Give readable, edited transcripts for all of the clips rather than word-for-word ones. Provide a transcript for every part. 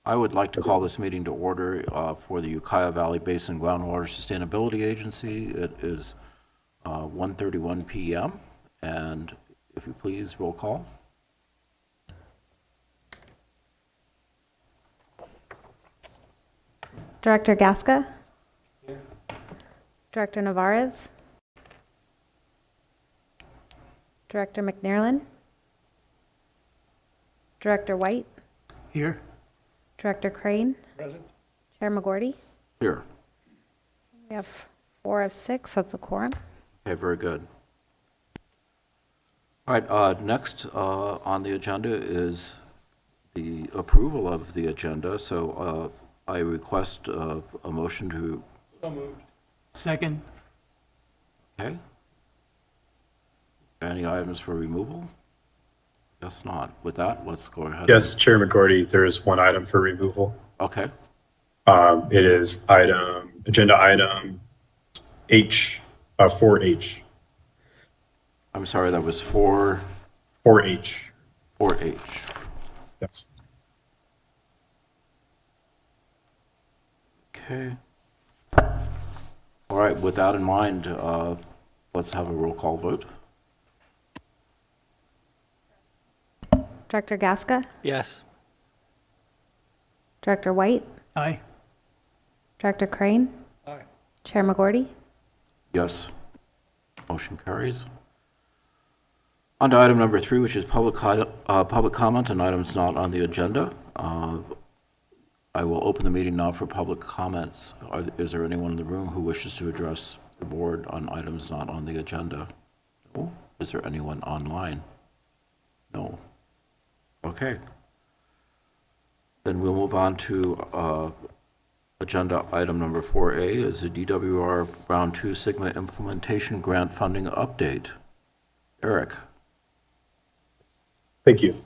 I would like to call this meeting to order for the Ukiah Valley Basin Groundwater Sustainability Agency. It is 1:31 p.m. and if you please, roll call. Director Gasca? Here. Director Navarez? Director McNairlin? Director White? Here. Director Crane? Present. Chair McGorty? Here. We have 4 of 6. That's a quorum. Okay, very good. All right, next on the agenda is the approval of the agenda. So I request a motion to... So moved. Second. Okay. Any items for removal? Guess not. With that, let's go ahead. Yes, Chair McGorty, there is one item for removal. Okay. It is agenda item H, 4H. I'm sorry, that was 4H. 4H. Yes. Okay. All right, with that in mind, let's have a roll call vote. Director Gasca? Yes. Director White? Aye. Director Crane? Aye. Chair McGorty? Yes. Motion carries. On to item number 3, which is public comment on items not on the agenda. I will open the meeting now for public comments. Is there anyone in the room who wishes to address the board on items not on the agenda? No? Is there anyone online? No. Okay. Then we'll move on to agenda item number 4A is the DWR Round 2 Sigma Implementation Grant Funding Update. Eric. Thank you.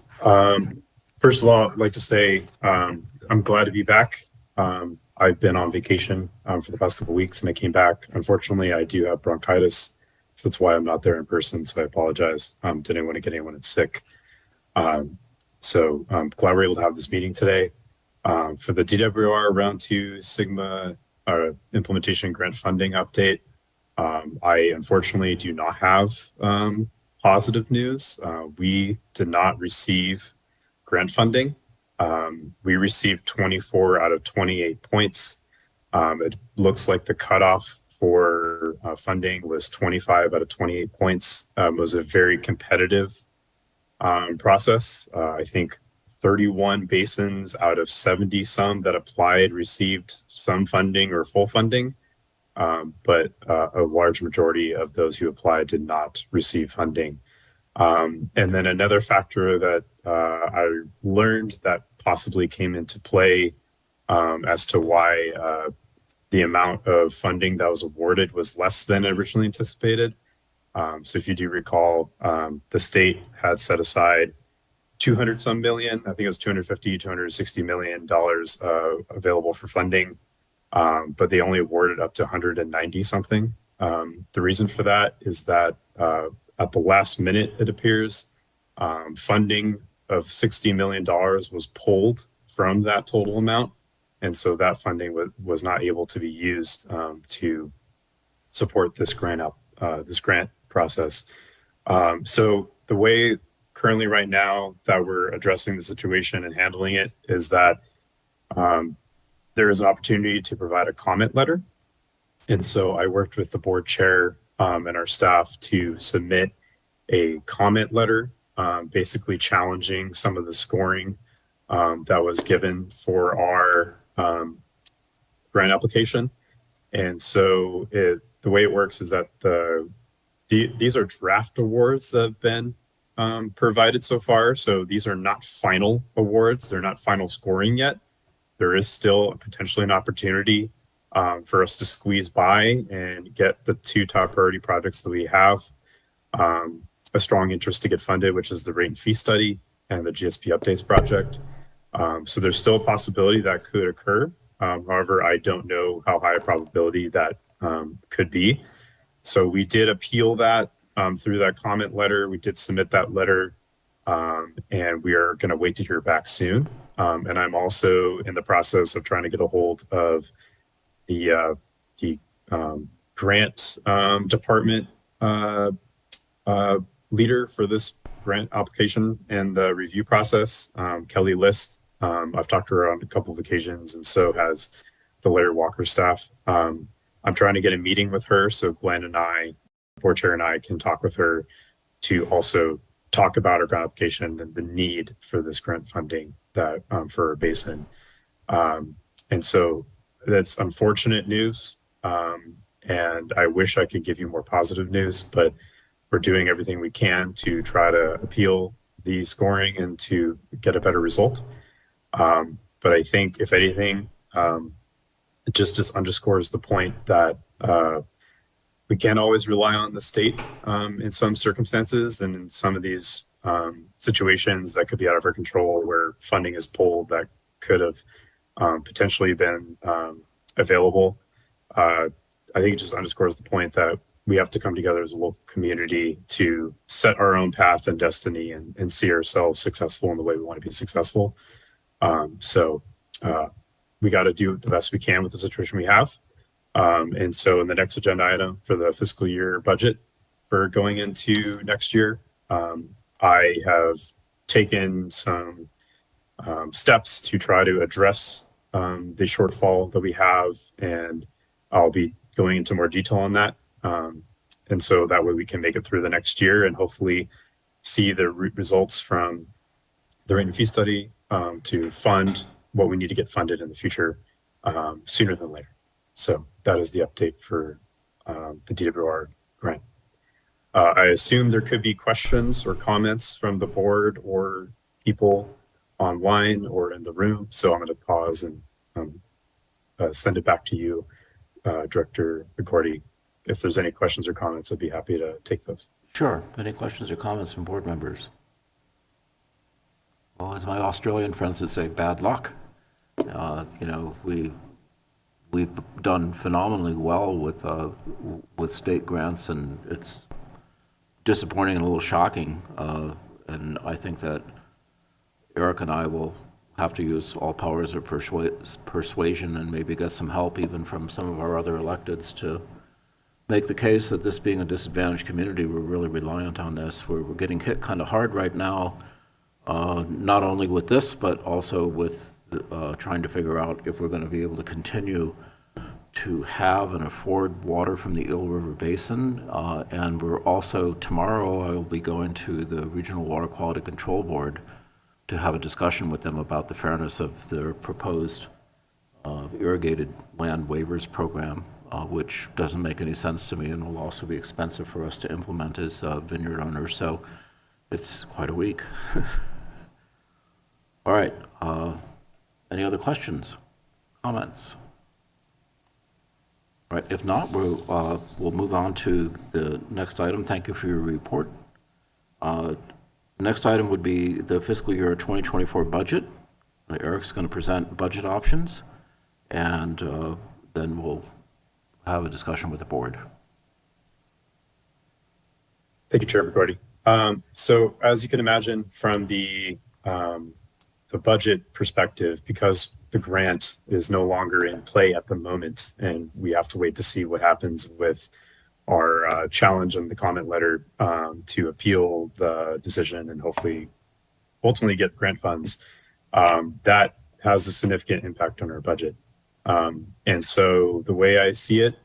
First of all, I'd like to say I'm glad to be back. I've been on vacation for the past couple of weeks and I came back. Unfortunately, I do have bronchitis, so that's why I'm not there in person. So I apologize. Didn't want to get anyone that's sick. So I'm glad we're able to have this meeting today. For the DWR Round 2 Sigma Implementation Grant Funding Update, I unfortunately do not have positive news. We did not receive grant funding. We received 24 out of 28 points. It looks like the cutoff for funding was 25 out of 28 points. It was a very competitive process. I think 31 basins out of 70 some that applied received some funding or full funding, but a large majority of those who applied did not receive funding. And then another factor that I learned that possibly came into play as to why the amount of funding that was awarded was less than originally anticipated. So if you do recall, the state had set aside 200 some million, I think it was 250, $260 million available for funding, but they only awarded up to 190 something. The reason for that is that at the last minute, it appears, funding of $60 million was pulled from that total amount. And so that funding was not able to be used to support this grant process. So the way currently right now that we're addressing the situation and handling it is that there is an opportunity to provide a comment letter. And so I worked with the board chair and our staff to submit a comment letter, basically challenging some of the scoring that was given for our grant application. And so the way it works is that these are draft awards that have been provided so far. So these are not final awards. They're not final scoring yet. There is still potentially an opportunity for us to squeeze by and get the 2 top priority projects that we have a strong interest to get funded, which is the rate and fee study and the GSP updates project. So there's still a possibility that could occur. However, I don't know how high a probability that could be. So we did appeal that through that comment letter. We did submit that letter and we are going to wait to hear back soon. And I'm also in the process of trying to get a hold of the grant department leader for this grant application and the review process, Kelly List. I've talked to her on a couple of occasions, and so has the Larry Walker staff. I'm trying to get a meeting with her so Glenn and I, board chair and I, can talk with her to also talk about our grant application and the need for this grant funding that for Basin. And so that's unfortunate news. And I wish I could give you more positive news, but we're doing everything we can to try to appeal the scoring and to get a better result. But I think if anything, it just underscores the point that we can't always rely on the state in some circumstances, and in some of these situations that could be out of our control where funding is pulled that could have potentially been available. I think it just underscores the point that we have to come together as a local community to set our own path and destiny and see ourselves successful in the way we want to be successful. So we got to do the best we can with the situation we have. And so in the next agenda item for the fiscal year budget for going into next year, I have taken some steps to try to address the shortfall that we have, and I'll be going into more detail on that. And so that way we can make it through the next year and hopefully see the results from the rate and fee study to fund what we need to get funded in the future sooner than later. So that is the update for the DWR grant. I assume there could be questions or comments from the board or people online or in the room. So I'm going to pause and send it back to you, Director McCordy. If there's any questions or comments, I'd be happy to take those. Sure. Any questions or comments from board members? Well, as my Australian friends would say, bad luck. You know, we've done phenomenally well with state grants, and it's disappointing and a little shocking. And I think that Eric and I will have to use all powers of persuasion and maybe get some help even from some of our other electeds to make the case that this being a disadvantaged community, we're really reliant on this. We're getting hit kind of hard right now, not only with this, but also with trying to figure out if we're going to be able to continue to have and afford water from the Eel River Basin. And we're also, tomorrow, I will be going to the Regional Water Quality Control Board to have a discussion with them about the fairness of their proposed irrigated land waivers program, which doesn't make any sense to me and will also be expensive for us to implement as vineyard owners. So it's quite a week. All right. Any other questions, comments? All right. If not, we'll move on to the next item. Thank you for your report. Next item would be the fiscal year 2024 budget. Eric's going to present budget options, and then we'll have a discussion with the board. Thank you, Chair McCordy. So as you can imagine from the budget perspective, because the grant is no longer in play at the moment, and we have to wait to see what happens with our challenge on the comment letter to appeal the decision and hopefully ultimately get grant funds, that has a significant impact on our budget. And so the way I see it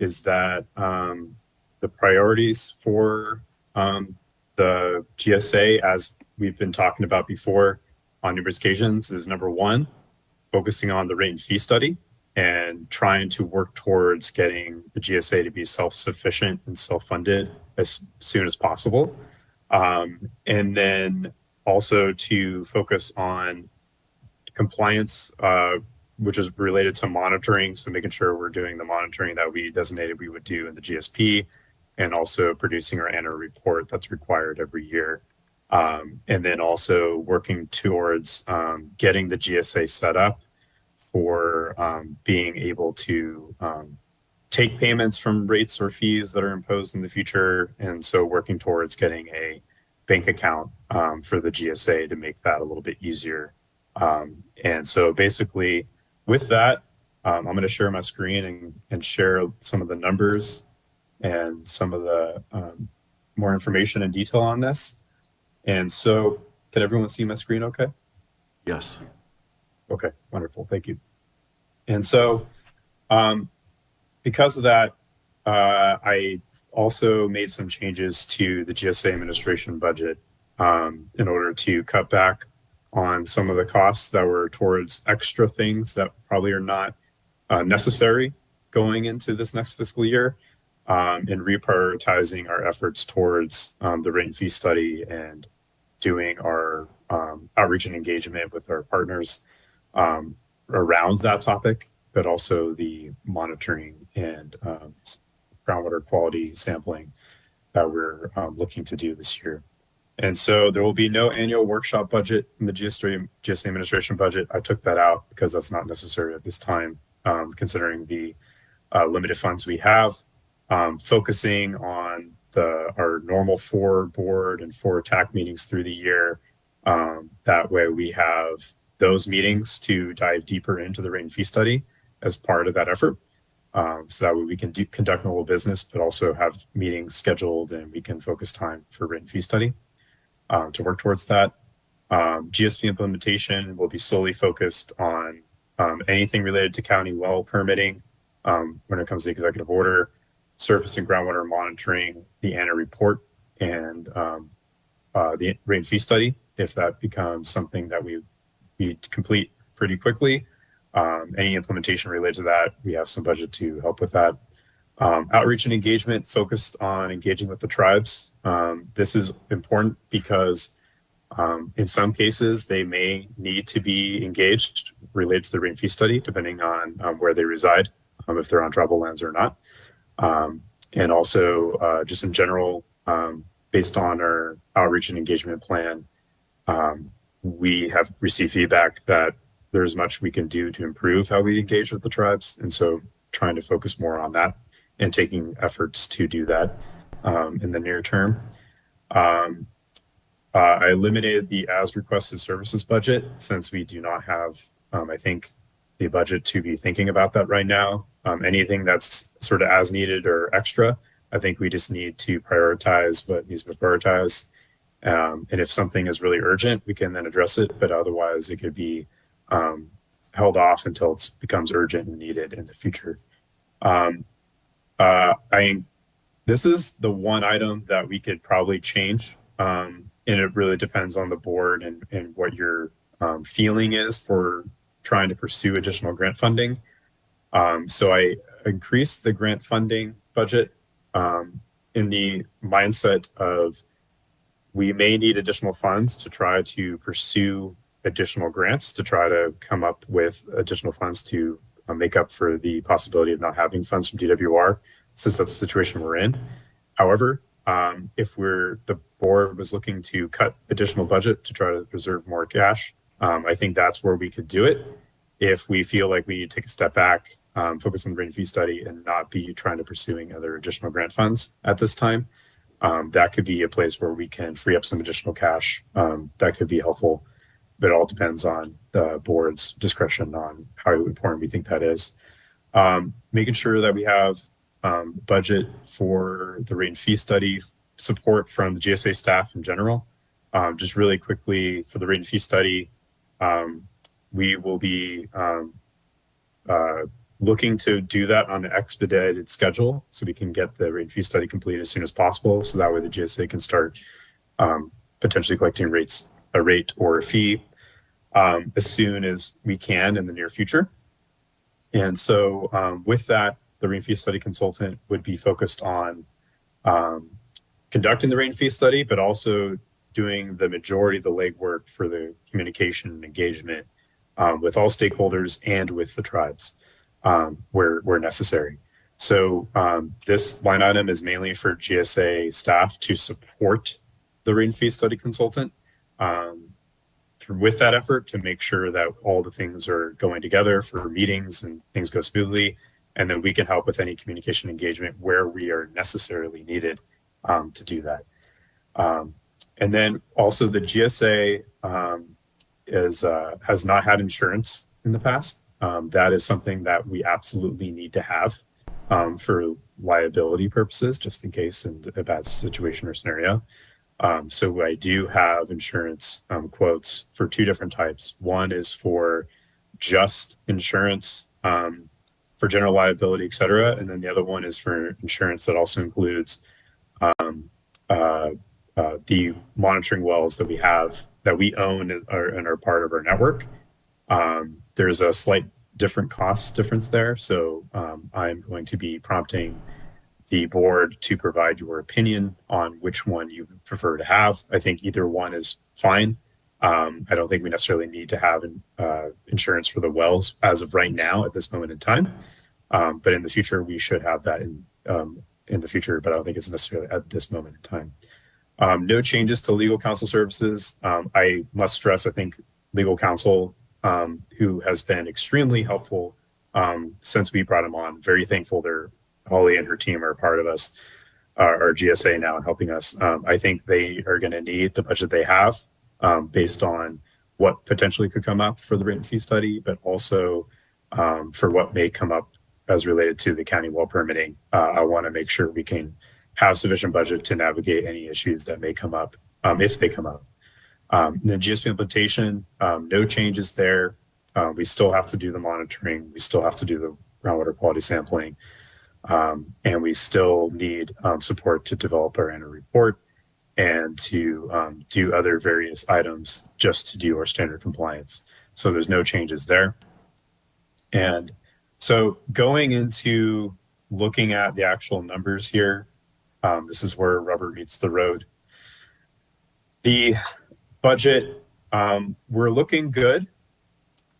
is that the priorities for the GSA, as we've been talking about before on numerous occasions, is number one, focusing on the rate and fee study and trying to work towards getting the GSA to be self-sufficient and self-funded as soon as possible. And then also to focus on compliance, which is related to monitoring. So making sure we're doing the monitoring that we designated we would do in the GSP, and also producing our annual report that's required every year. And then also working towards getting the GSA set up for being able to take payments from rates or fees that are imposed in the future. And so working towards getting a bank account for the GSA to make that a little bit easier And so basically with that, I'm going to share my screen and share some of the numbers and some of the more information and detail on this. And so can everyone see my screen okay? Yes. Okay, wonderful. Thank you. And so because of that, I also made some changes to the GSA administration budget in order to cut back on some of the costs that were towards extra things that probably are not necessary going into this next fiscal year, and reprioritizing our efforts towards the rate and fee study and doing our outreach and engagement with our partners around that topic, but also the monitoring and groundwater quality sampling that we're looking to do this year. And so there will be no annual workshop budget in the GSA administration budget. I took that out because that's not necessary at this time, considering the limited funds we have, focusing on our normal 4 board and 4 TAC meetings through the year. That way we have those meetings to dive deeper into the rate and fee study as part of that effort. So that way we can conduct normal business, but also have meetings scheduled and we can focus time for rate and fee study to work towards that. GSP implementation will be solely focused on anything related to county well permitting when it comes to the executive order, surface and groundwater monitoring, the ANA report, and the rate and fee study, if that becomes something that we complete pretty quickly. Any implementation related to that, we have some budget to help with that. Outreach and engagement focused on engaging with the tribes. This is important because in some cases they may need to be engaged related to the rate and fee study, depending on where they reside, if they're on tribal lands or not. And also just in general, based on our outreach and engagement plan, we have received feedback that there's much we can do to improve how we engage with the tribes. And so trying to focus more on that and taking efforts to do that in the near term. I eliminated the as requested services budget since we do not have, I think, the budget to be thinking about that right now. Anything that's sort of as needed or extra, I think we just need to prioritize what needs to be prioritized. And if something is really urgent, we can then address it, but otherwise it could be held off until it becomes urgent and needed in the future. This is the one item that we could probably change, and it really depends on the board and what your feeling is for trying to pursue additional grant funding. So I increased the grant funding budget in the mindset of we may need additional funds to try to pursue additional grants, to try to come up with additional funds to make up for the possibility of not having funds from DWR, since that's the situation we're in. However, if the board was looking to cut additional budget to try to preserve more cash, I think that's where we could do it. If we feel like we need to take a step back, focus on the rate and fee study and not be trying to pursuing other additional grant funds at this time, that could be a place where we can free up some additional cash. That could be helpful, but it all depends on the board's discretion on how important we think that is. Making sure that we have budget for the rate and fee study support from the GSA staff in general. Just really quickly for the rate and fee study, we will be looking to do that on an expedited schedule so we can get the rate and fee study complete as soon as possible. So that way the GSA can start potentially collecting a rate or a fee as soon as we can in the near future. And so with that, the rate and fee study consultant would be focused on conducting the rate and fee study, but also doing the majority of the legwork for the communication and engagement with all stakeholders and with the tribes where necessary. So this line item is mainly for GSA staff to support the rate and fee study consultant with that effort to make sure that all the things are going together for meetings and things go smoothly. And then we can help with any communication engagement where we are necessarily needed to do that. And then also the GSA has not had insurance in the past. That is something that we absolutely need to have for liability purposes, just in case in a bad situation or scenario. So I do have insurance quotes for two different types. One is for just insurance for general liability, et cetera. And then the other one is for insurance that also includes the monitoring wells that we have, that we own and are part of our network. There's a slight different cost difference there. So I'm going to be prompting the board to provide your opinion on which one you prefer to have. I think either one is fine. I don't think we necessarily need to have insurance for the wells as of right now at this moment in time. But in the future, we should have that in the future, but I don't think it's necessarily at this moment in time. No changes to legal counsel services. I must stress, I think legal counsel, who has been extremely helpful since we brought him on, very thankful. Holly and her team are part of us, our GSA now, and helping us. I think they are going to need the budget they have based on what potentially could come up for the rate and fee study, but also for what may come up as related to the county well permitting. I want to make sure we can have sufficient budget to navigate any issues that may come up if they come up. The GSP implementation, no changes there. We still have to do the monitoring. We still have to do the groundwater quality sampling. And we still need support to develop our annual report and to do other various items just to do our standard compliance. So there's no changes there. And so going into looking at the actual numbers here, this is where rubber meets the road. The budget, we're looking good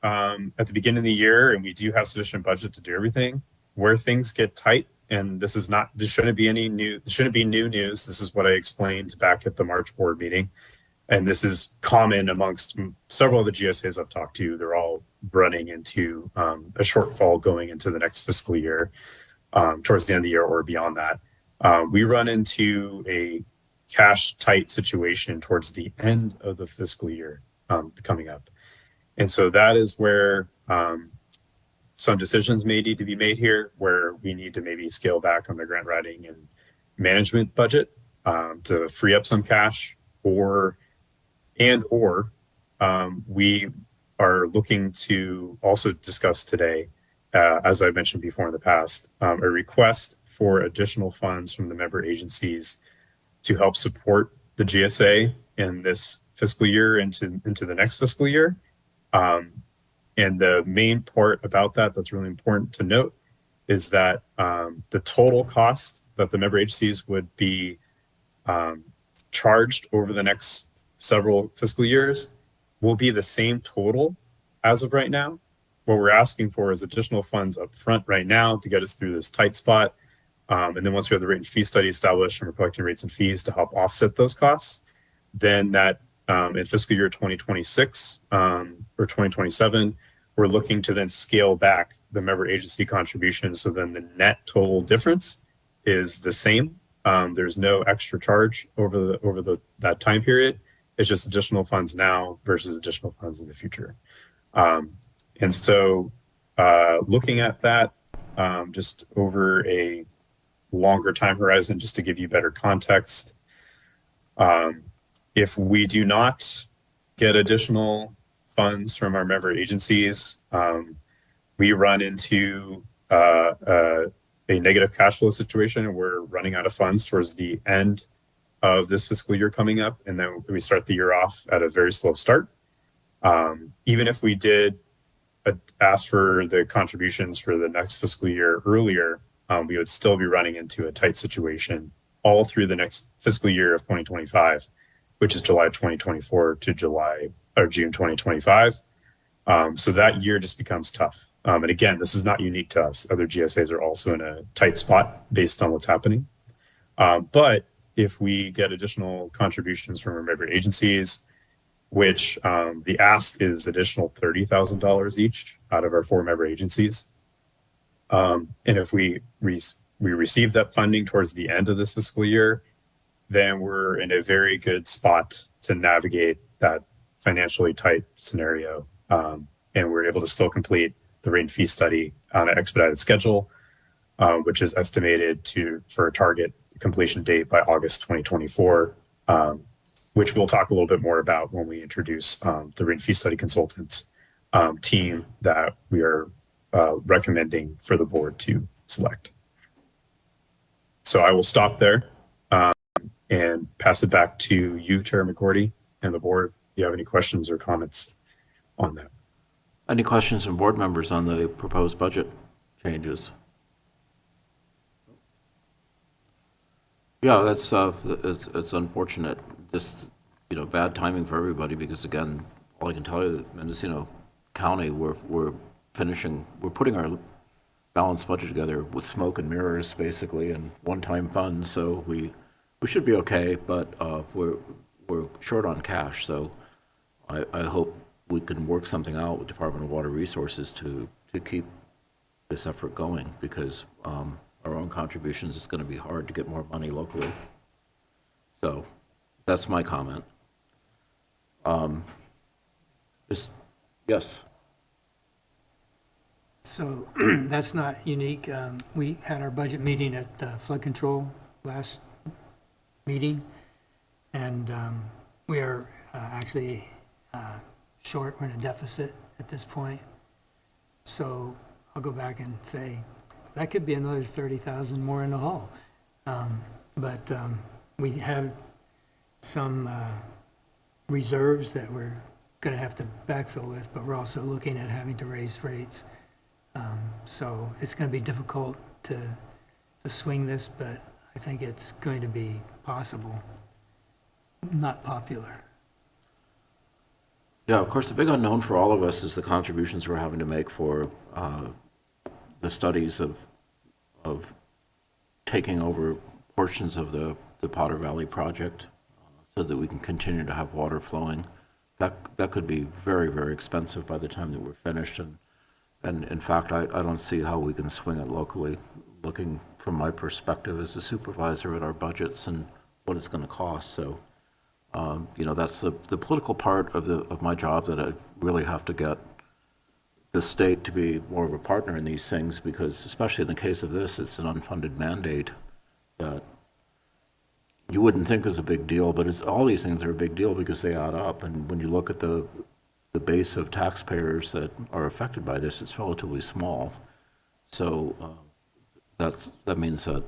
at the beginning of the year, and we do have sufficient budget to do everything. Where things get tight, and this shouldn't be new news. This is what I explained back at the March board meeting. And this is common amongst several of the GSAs I've talked to. They're all running into a shortfall going into the next fiscal year, towards the end of the year or beyond that. We run into a cash tight situation towards the end of the fiscal year coming up. And so that is where some decisions may need to be made here, where we need to maybe scale back on the grant writing and management budget to free up some cash, or we are looking to also discuss today, as I mentioned before in the past, a request for additional funds from the member agencies to help support the GSA in this fiscal year into the next fiscal year. And the main part about that that's really important to note is that the total cost that the member agencies would be charged over the next several fiscal years will be the same total as of right now. What we're asking for is additional funds up front right now to get us through this tight spot. And then once we have the rate and fee study established and we're collecting rates and fees to help offset those costs, then that in fiscal year 2026 or 2027, we're looking to then scale back the member agency contribution. So then the net total difference is the same. There's no extra charge over that time period. It's just additional funds now versus additional funds in the future. And so looking at that just over a longer time horizon, just to give you better context, if we do not get additional funds from our member agencies, we run into a negative cash flow situation, and we're running out of funds towards the end of this fiscal year coming up. And then we start the year off at a very slow start. Even if we did ask for the contributions for the next fiscal year earlier, we would still be running into a tight situation all through the next fiscal year of 2025, which is July 2024 to June 2025. So that year just becomes tough. And again, this is not unique to us. Other GSAs are also in a tight spot based on what's happening. But if we get additional contributions from our member agencies, which the ask is additional $30,000 each out of our 4 member agencies. And if we receive that funding towards the end of this fiscal year, then we're in a very good spot to navigate that financially tight scenario. And we're able to still complete the rate and fee study on an expedited schedule, which is estimated for a target completion date by August 2024, which we'll talk a little bit more about when we introduce the rate and fee study consultants team that we are recommending for the board to select. So I will stop there and pass it back to you, Chair McGordy, and the board. Do you have any questions or comments on that? Any questions from board members on the proposed budget changes? Yeah, that's it's unfortunate. Just, you know, bad timing for everybody, because again, all I can tell you that Mendocino County, we're putting our balanced budget together with smoke and mirrors, basically, and one-time funds. So we should be okay, but we're short on cash. So I hope we can work something out with Department of Water Resources to keep this effort going, because our own contributions, is going to be hard to get more money locally. So that's my comment. Yes. So that's not unique. We had our budget meeting at flood control last meeting, and we are actually short. We're in a deficit at this point. So I'll go back and say that could be another 30,000 more in the hole. But we have some reserves that we're going to have to backfill with, but we're also looking at having to raise rates. So it's going to be difficult to swing this, but I think it's going to be possible. Not popular. Yeah, of course, the big unknown for all of us is the contributions we're having to make for the studies of taking over portions of the Potter Valley project so that we can continue to have water flowing. That could be very, very expensive by the time that we're finished. And in fact, I don't see how we can swing it locally, looking from my perspective as a supervisor at our budgets and what it's going to cost. So, you know, that's the political part of my job, that I really have to get the state to be more of a partner in these things, because especially in the case of this, it's an unfunded mandate that you wouldn't think is a big deal, but all these things are a big deal because they add up. And when you look at the base of taxpayers that are affected by this, it's relatively small. So that means that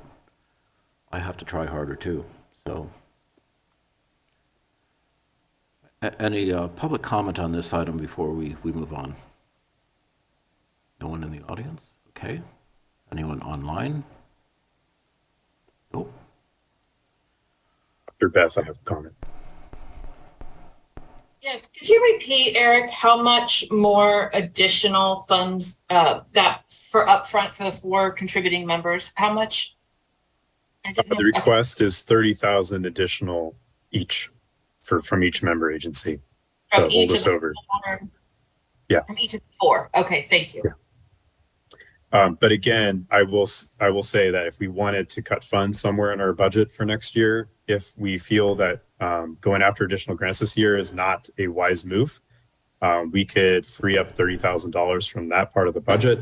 I have to try harder too. So any public comment on this item before we move on? No one in the audience? Okay. Anyone online? Nope. After Beth, I have a comment. Yes, could you repeat, Eric, how much more additional funds that for upfront for the 4 contributing members? How much? The request is 30,000 additional each from each member agency to hold us over. Yeah. From each of the 4. Okay, thank you. Yeah. But again, I will say that if we wanted to cut funds somewhere in our budget for next year, if we feel that going after additional grants this year is not a wise move, we could free up $30,000 from that part of the budget,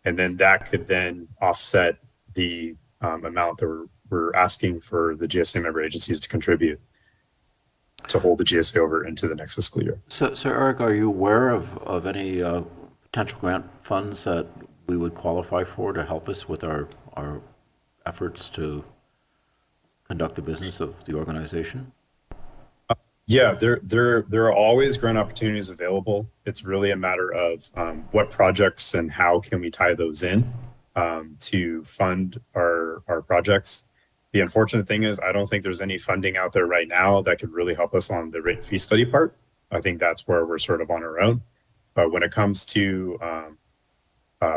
and then that could then offset the amount that we're asking for the GSA member agencies to contribute to hold the GSA over into the next fiscal year. So Eric, are you aware of any potential grant funds that we would qualify for to help us with our efforts to conduct the business of the organization? Yeah, there are always grant opportunities available. It's really a matter of what projects and how can we tie those in to fund our projects. The unfortunate thing is I don't think there's any funding out there right now that could really help us on the rate and fee study part. I think that's where we're sort of on our own. But when it comes to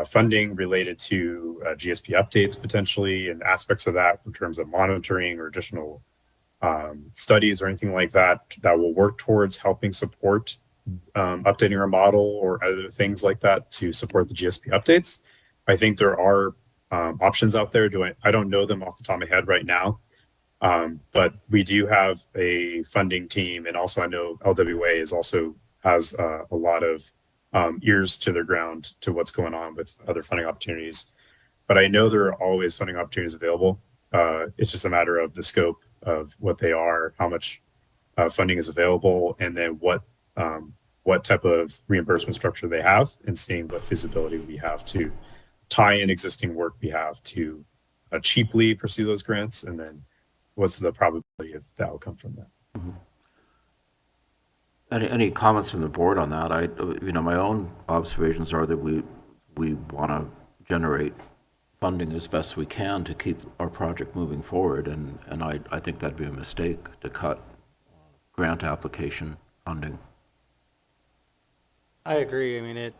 funding related to GSP updates potentially and aspects of that in terms of monitoring or additional studies or anything like that, that will work towards helping support updating our model or other things like that to support the GSP updates. I think there are options out there. I don't know them off the top of my head right now, But we do have a funding team, and also I know LWA has a lot of ears to their ground to what's going on with other funding opportunities. But I know there are always funding opportunities available. It's just a matter of the scope of what they are, how much funding is available, and then what type of reimbursement structure they have, and seeing what feasibility we have to tie in existing work we have to cheaply pursue those grants, and then what's the probability of the outcome from that. Any comments from the board on that? My own observations are that we want to generate funding as best we can to keep our project moving forward, and I think that'd be a mistake to cut grant application funding. I agree. I mean, it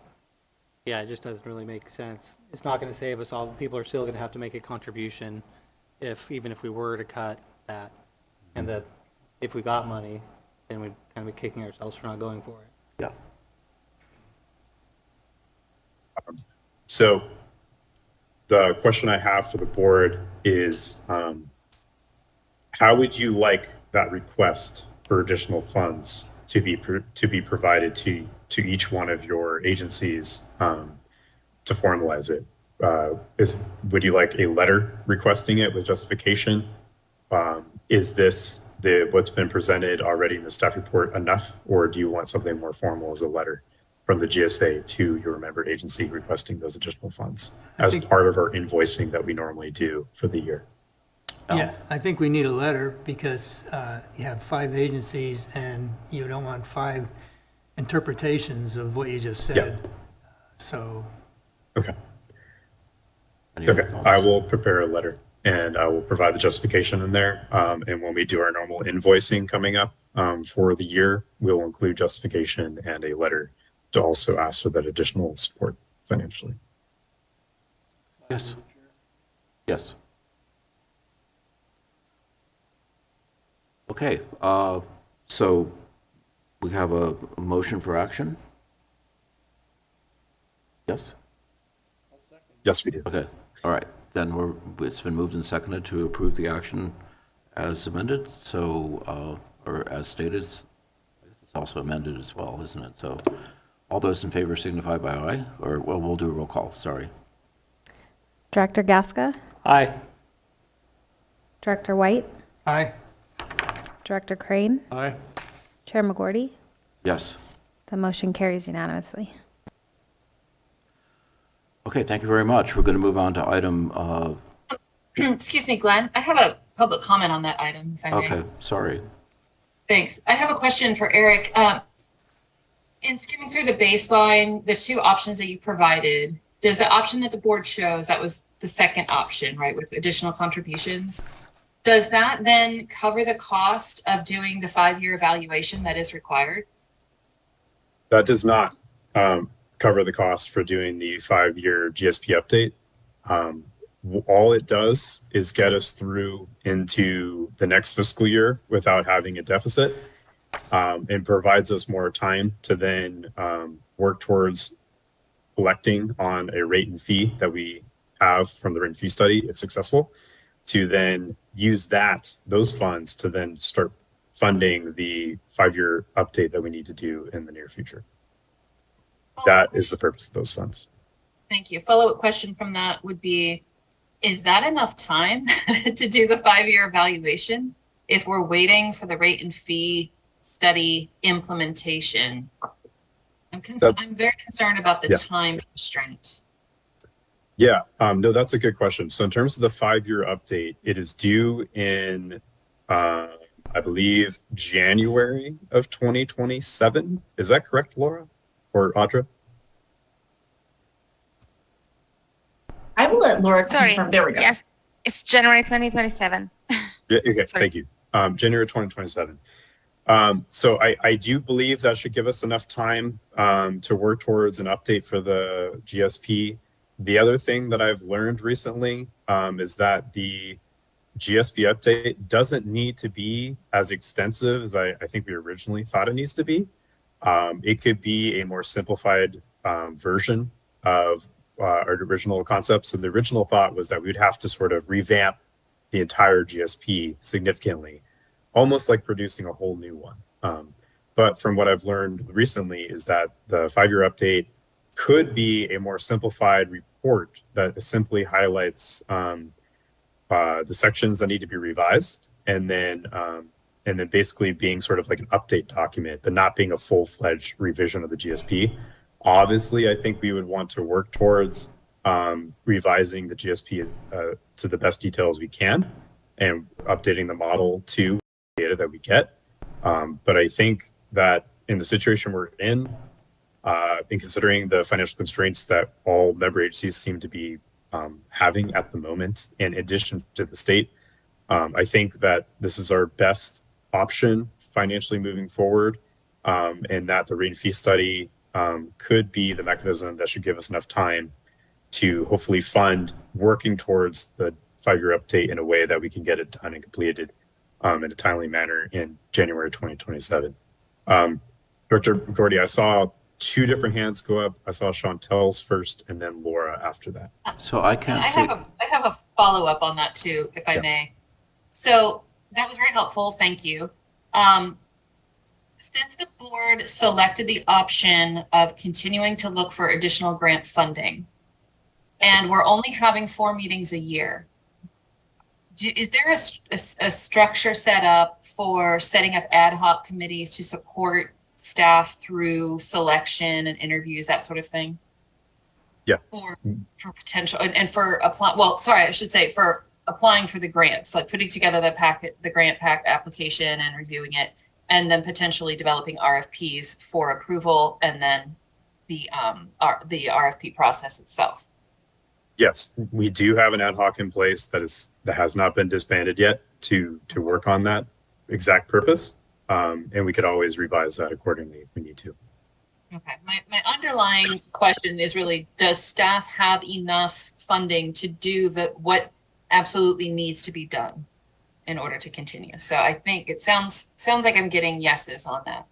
just doesn't really make sense. It's not going to save us all. People are still going to have to make a contribution even if we were to cut that. And that if we got money, then we'd kind of be kicking ourselves for not going for it. Yeah. So the question I have for the board is, how would you like that request for additional funds to be provided to each one of your agencies to formalize it? Would you like a letter requesting it with justification? Is this what's been presented already in the staff report enough, or do you want something more formal as a letter from the GSA to your member agency requesting those additional funds as part of our invoicing that we normally do for the year? Yeah, I think we need a letter because you have 5 agencies and you don't want 5 interpretations of what you just said. Yeah. So. Okay. Any other Okay, thoughts? I will prepare a letter and I will provide the justification in there. And when we do our normal invoicing coming up for the year, we'll include justification and a letter to also ask for that additional support financially. Yes. Yes. Okay, so we have a motion for action? Yes? Yes, we do. Okay, all right. Then it's been moved and seconded to approve the action as amended, so, or as stated. It's also amended as well, isn't it? So all those in favor signify by aye, or, well, we'll do a roll call, sorry. Director Gasca, Aye. Director White, Aye. Director Crane, Aye. Chair McGorty. Yes. The motion carries unanimously. Okay, thank you very much. We're going to move on to item, Excuse me, Glenn. I have a public comment on that item, if I may. okay, sorry. Thanks. I have a question for Eric. In skimming through the baseline, the 2 options that you provided, does the option that the board shows, that was the second option, right, with additional contributions, does that then cover the cost of doing the 5-year evaluation that is required? That does not cover the cost for doing the 5-year GSP update. All it does is get us through into the next fiscal year without having a deficit, and provides us more time to then work towards collecting on a rate and fee that we have from the rate and fee study, if successful, to then use those funds to then start funding the 5-year update that we need to do in the near future. That is the purpose of those funds. Thank you. Follow-up question from that would be, is that enough time to do the 5-year evaluation if we're waiting for the rate and fee study implementation? I'm very concerned about the time constraints. Yeah, no, that's a good question. So in terms of the 5-year update, it is due in, I believe, January of 2027. Is that correct, Laura or Audra? I will let Laura Sorry. confirm. There we go. Yes, it's January 2027. Yeah, okay, Sorry. thank you. January 2027. So I do believe that should give us enough time to work towards an update for the GSP. The other thing that I've learned recently is that the GSP update doesn't need to be as extensive as I think we originally thought it needs to be. It could be a more simplified version of our original concept. So the original thought was that we'd have to sort of revamp the entire GSP significantly, almost like producing a whole new one. But from what I've learned recently is that the 5-year update could be a more simplified report that simply highlights the sections that need to be revised, and then basically being sort of like an update document, but not being a full-fledged revision of the GSP. Obviously, I think we would want to work towards revising the GSP to the best details we can and updating the model to data that we get. But I think that in the situation we're in considering the financial constraints that all member agencies seem to be having at the moment, in addition to the state, I think that this is our best option financially moving forward, and that the rate and fee study could be the mechanism that should give us enough time to hopefully fund working towards the 5-year update in a way that we can get it done and completed in a timely manner in January 2027. Director Gordy, I saw 2 different hands go up. I saw Chantel's first and then Laura after that. So I can't see. I have a follow-up on that too, if I may. So that was very helpful. Thank you. Since the board selected the option of continuing to look for additional grant funding, and we're only having 4 meetings a year, is there a structure set up for setting up ad hoc committees to support staff through selection and interviews, that sort of thing? Yeah. For potential and for apply. Well, sorry, I should say for applying for the grants, like putting together the grant pack application and reviewing it, and then potentially developing RFPs for approval, and then the RFP process itself. Yes, we do have an ad hoc in place that has not been disbanded yet to work on that exact purpose, and we could always revise that accordingly if we need to. Okay, my underlying question is really, does staff have enough funding to do what absolutely needs to be done in order to continue? So I think it sounds like I'm getting yeses on that.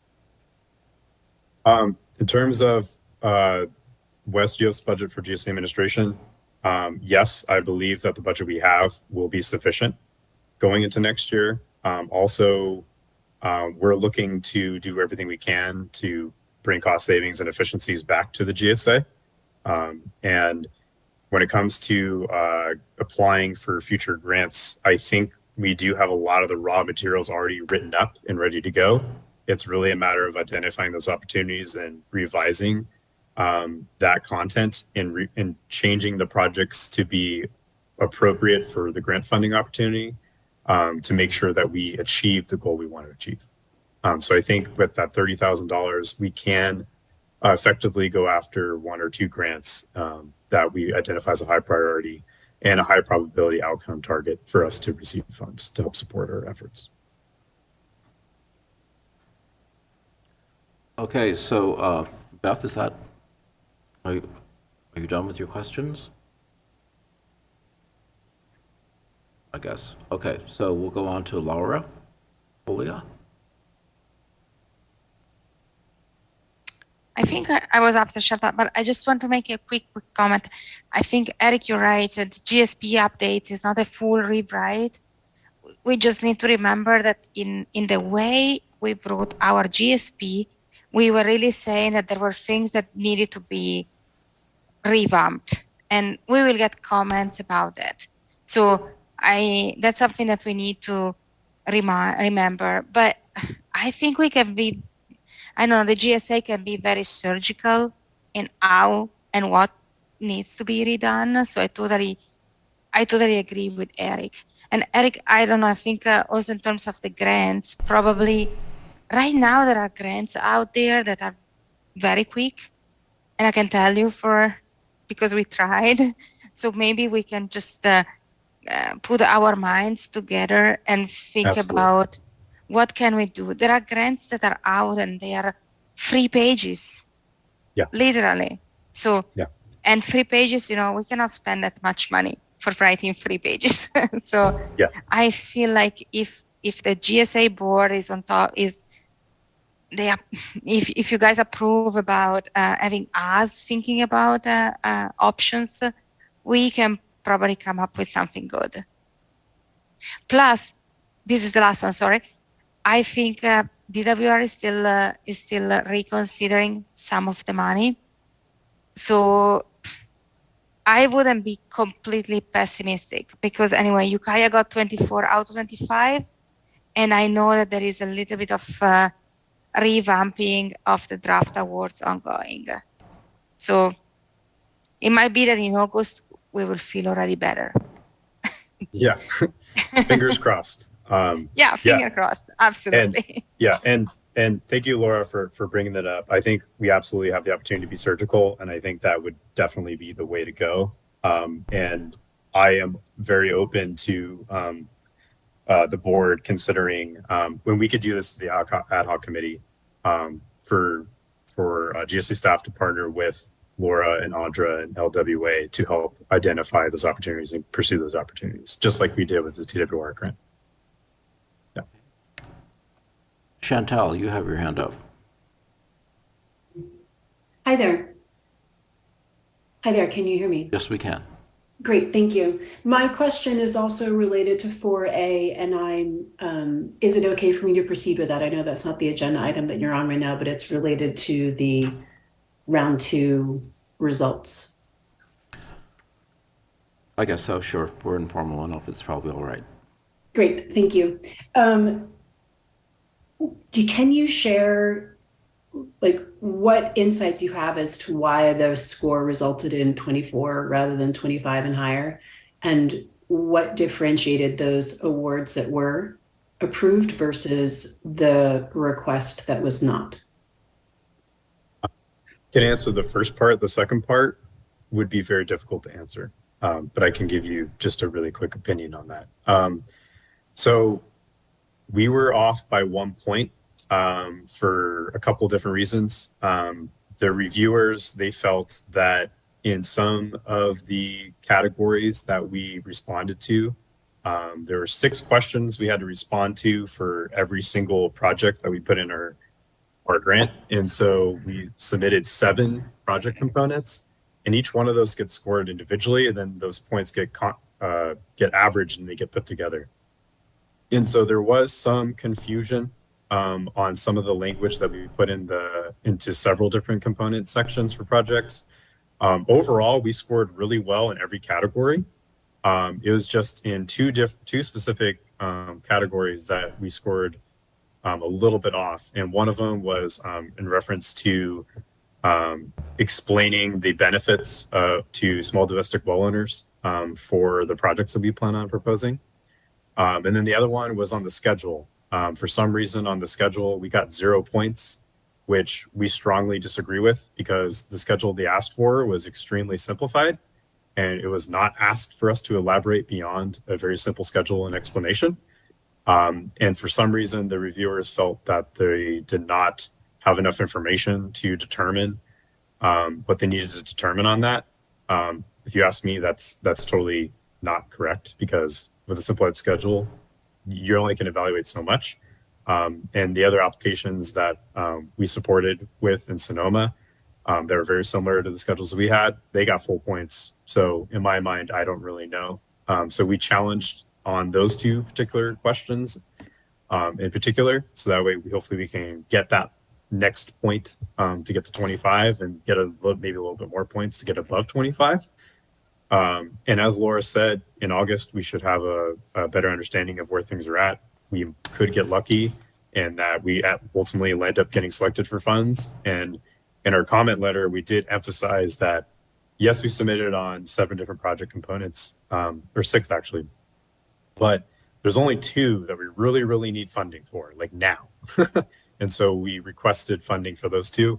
In terms of West Geo's budget for GSA administration, yes, I believe that the budget we have will be sufficient going into next year. Also, we're looking to do everything we can to bring cost savings and efficiencies back to the GSA. And when it comes to applying for future grants, I think we do have a lot of the raw materials already written up and ready to go. It's really a matter of identifying those opportunities and revising that content and changing the projects to be appropriate for the grant funding opportunity to make sure that we achieve the goal we want to achieve. So I think with that $30,000, we can effectively go after 1 or 2 grants that we identify as a high priority and a high probability outcome target for us to receive funds to help support our efforts. Okay, so Beth, are you done with your questions? I guess. Okay, so we'll go on to Laura Folia. I think I was after shut up, but I just want to make a quick comment. I think, Eric, you're right. The GSP update is not a full rewrite. We just need to remember that in the way we wrote our GSP, we were really saying that there were things that needed to be revamped, and we will get comments about that. So that's something that we need to remember. But I think we can be, I know the GSA can be very surgical in how and what needs to be redone. So I totally agree with Eric. And Eric, I don't know, I think also in terms of the grants, probably right now there are grants out there that are very quick. And I can tell you because we tried. So maybe we can just put our minds together and think Absolutely. about what can we do. There are grants that are out and they are 3 pages. Yeah. Literally. So, yeah. And 3 pages, we cannot spend that much money for writing 3 pages. So yeah. I feel like if the GSA board is on top, if you guys approve about having us thinking about options, we can probably come up with something good. Plus, this is the last one, sorry. I think DWR is still reconsidering some of the money. So I wouldn't be completely pessimistic because anyway, Ukiah got 24 out of 25. And I know that there is a little bit of revamping of the draft awards ongoing. So it might be that in August, we will feel already better. Yeah, fingers crossed. Yeah, finger crossed. Absolutely. And thank you, Laura, for bringing that up. I think we absolutely have the opportunity to be surgical, and I think that would definitely be the way to go. And I am very open to the board considering when we could do this to the ad hoc committee for GSA staff to partner with Laura and Audra and LWA to help identify those opportunities and pursue those opportunities, just like we did with the TWR grant. Yeah. Chantal, you have your hand up. Hi there. Hi there, can you hear me? Yes, we can. Great, thank you. My question is also related to 4A, and is it okay for me to proceed with that? I know that's not the agenda item that you're on right now, but it's related to the round 2 results. I guess so, sure. We're informal enough. It's probably all right. Great, thank you. Can you share what insights you have as to why the score resulted in 24 rather than 25 and higher, and what differentiated those awards that were approved versus the request that was not? Can answer the first part. The second part would be very difficult to answer, but I can give you just a really quick opinion on that. So we were off by 1 point for a couple different reasons. The reviewers, they felt that in some of the categories that we responded to, there were 6 questions we had to respond to for every single project that we put in our grant. And so we submitted 7 project components, and each one of those gets scored individually, and then those points get averaged and they get put together. And so there was some confusion on some of the language that we put into several different component sections for projects. Overall, we scored really well in every category. It was just in two specific categories that we scored a little bit off. And one of them was in reference to explaining the benefits to small domestic well owners for the projects that we plan on proposing. And then the other one was on the schedule. For some reason on the schedule, we got 0 points, which we strongly disagree with because the schedule they asked for was extremely simplified, and it was not asked for us to elaborate beyond a very simple schedule and explanation. And for some reason, the reviewers felt that they did not have enough information to determine what they needed to determine on that. If you ask me, that's totally not correct, because with a simplified schedule, you only can evaluate so much. And the other applications that we supported with in Sonoma, that were very similar to the schedules that we had, they got full points. So in my mind, I don't really know. So we challenged on those 2 particular questions in particular. So that way, hopefully we can get that next point to get to 25 and get maybe a little bit more points to get above 25. And as Laura said, in August, we should have a better understanding of where things are at. We could get lucky and that we ultimately end up getting selected for funds. And in our comment letter, we did emphasize that, yes, we submitted on 7 different project components, or 6 actually, but there's only 2 that we really, really need funding for, like now. And so we requested funding for those 2,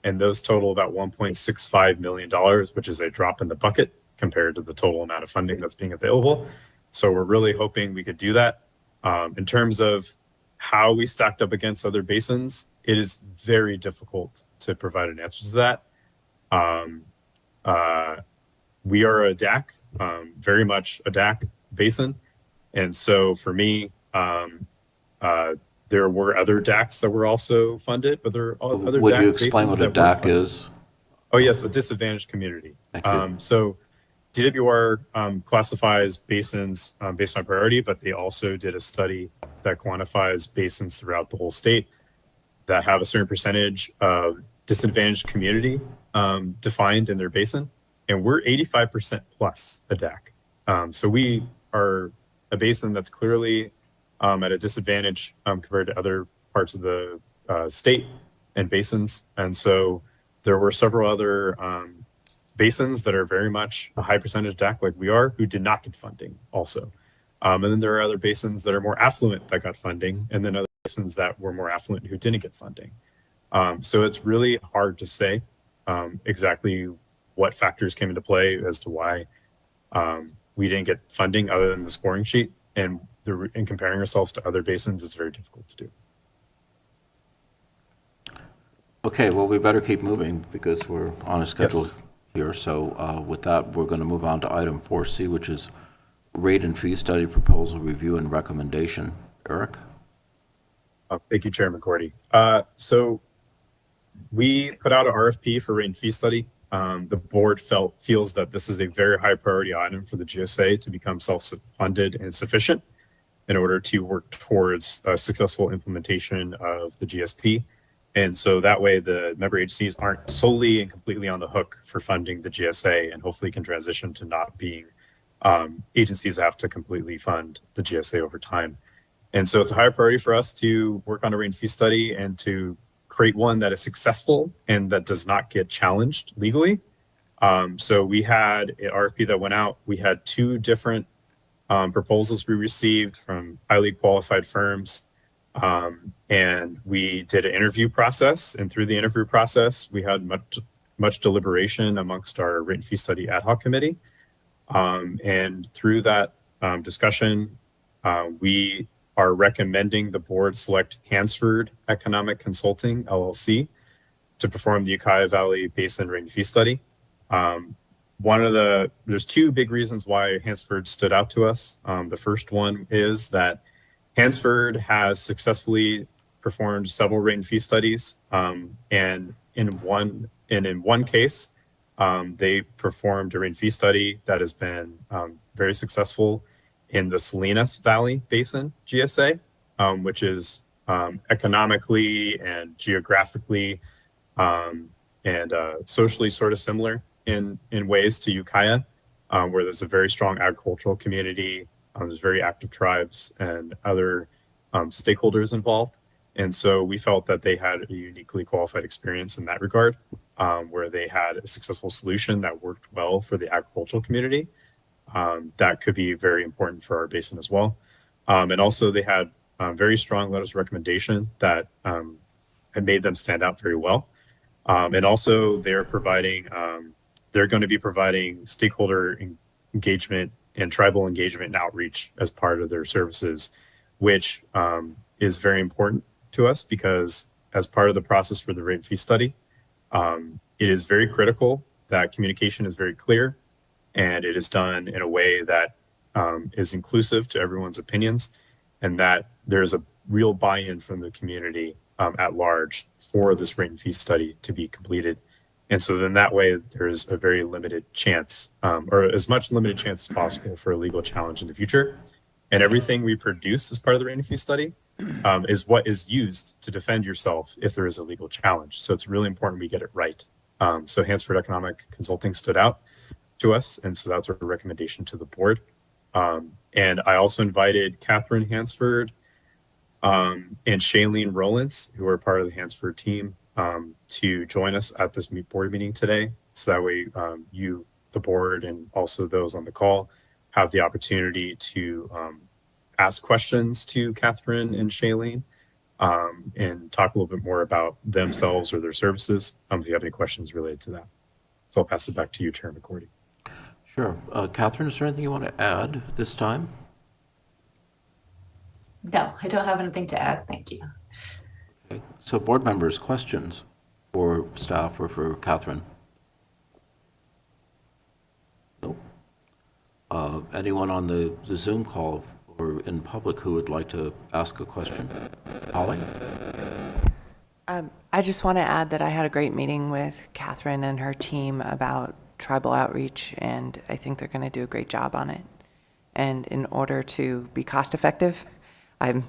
and those total about $1.65 million, which is a drop in the bucket compared to the total amount of funding that's being available. So we're really hoping we could do that. In terms of how we stacked up against other basins, it is very difficult to provide an answer to that. We are a DAC, very much a DAC basin. And so for me, there were other DACs that were also funded, but there are other Would DAC you explain basins what a that weren't DAC funded. is? Oh yes, a disadvantaged community. Thank you. So DWR classifies basins based on priority, but they also did a study that quantifies basins throughout the whole state that have a certain percentage of disadvantaged community defined in their basin. And we're 85% plus a DAC. So we are a basin that's clearly at a disadvantage compared to other parts of the state and basins. And so there were several other basins that are very much a high percentage DAC like we are, who did not get funding also. And then there are other basins that are more affluent that got funding, and then other basins that were more affluent who didn't get funding. So it's really hard to say exactly what factors came into play as to why we didn't get funding other than the scoring sheet. And in comparing ourselves to other basins, it's very difficult to do. Okay, well, we better keep moving because we're on a schedule Yes. here. So with that, we're going to move on to item 4C, which is rate and fee study proposal review and recommendation. Eric? Thank you, Chairman Cordy. So we put out an RFP for rate and fee study. The board feels that this is a very high priority item for the GSA to become self-funded and sufficient in order to work towards a successful implementation of the GSP. And so that way the member agencies aren't solely and completely on the hook for funding the GSA, and hopefully can transition to not being agencies that have to completely fund the GSA over time. And so it's a higher priority for us to work on a rate and fee study and to create one that is successful and that does not get challenged legally. So we had an RFP that went out. We had 2 different proposals we received from highly qualified firms. And we did an interview process, and through the interview process, we had much deliberation amongst our rate and fee study ad hoc committee. And through that discussion, we are recommending the board select Hansford Economic Consulting, LLC, to perform the Ukiah Valley Basin rate and fee study. There's 2 big reasons why Hansford stood out to us. The first one is that Hansford has successfully performed several rate and fee studies, and in one case, they performed a rate and fee study that has been very successful in the Salinas Valley Basin GSA, which is economically and geographically and socially sort of similar in ways to Ukiah, where there's a very strong agricultural community. There's very active tribes and other stakeholders involved. And so we felt that they had a uniquely qualified experience in that regard, where they had a successful solution that worked well for the agricultural community. That could be very important for our basin as well. And also they had very strong letters of recommendation that had made them stand out very well. And also they're going to be providing stakeholder engagement and tribal engagement and outreach as part of their services, which is very important to us because as part of the process for the rate and fee study, it is very critical that communication is very clear and it is done in a way that is inclusive to everyone's opinions, and that there's a real buy-in from the community at large for this rate and fee study to be completed. And so then that way there's a very limited chance, or as much limited chance as possible for a legal challenge in the future. And everything we produce as part of the rate and fee study is what is used to defend yourself if there is a legal challenge. So it's really important we get it right. So Hansford Economic Consulting stood out to us, and so that's our recommendation to the board. And I also invited Catherine Hansford and Shailene Rowlands, who are part of the Hansford team, to join us at this board meeting today. So that way you, the board, and also those on the call have the opportunity to ask questions to Catherine and Shailene and talk a little bit more about themselves or their services if you have any questions related to that. So I'll pass it back to you, Chairman Cordy. Sure. Catherine, is there anything you want to add this time? No, I don't have anything to add. Thank you. Okay. So board members, questions for staff or for Catherine? Nope. Anyone on the Zoom call or in public who would like to ask a question? Holly? I just want to add that I had a great meeting with Catherine and her team about tribal outreach, and I think they're going to do a great job on it. And in order to be cost effective, I'm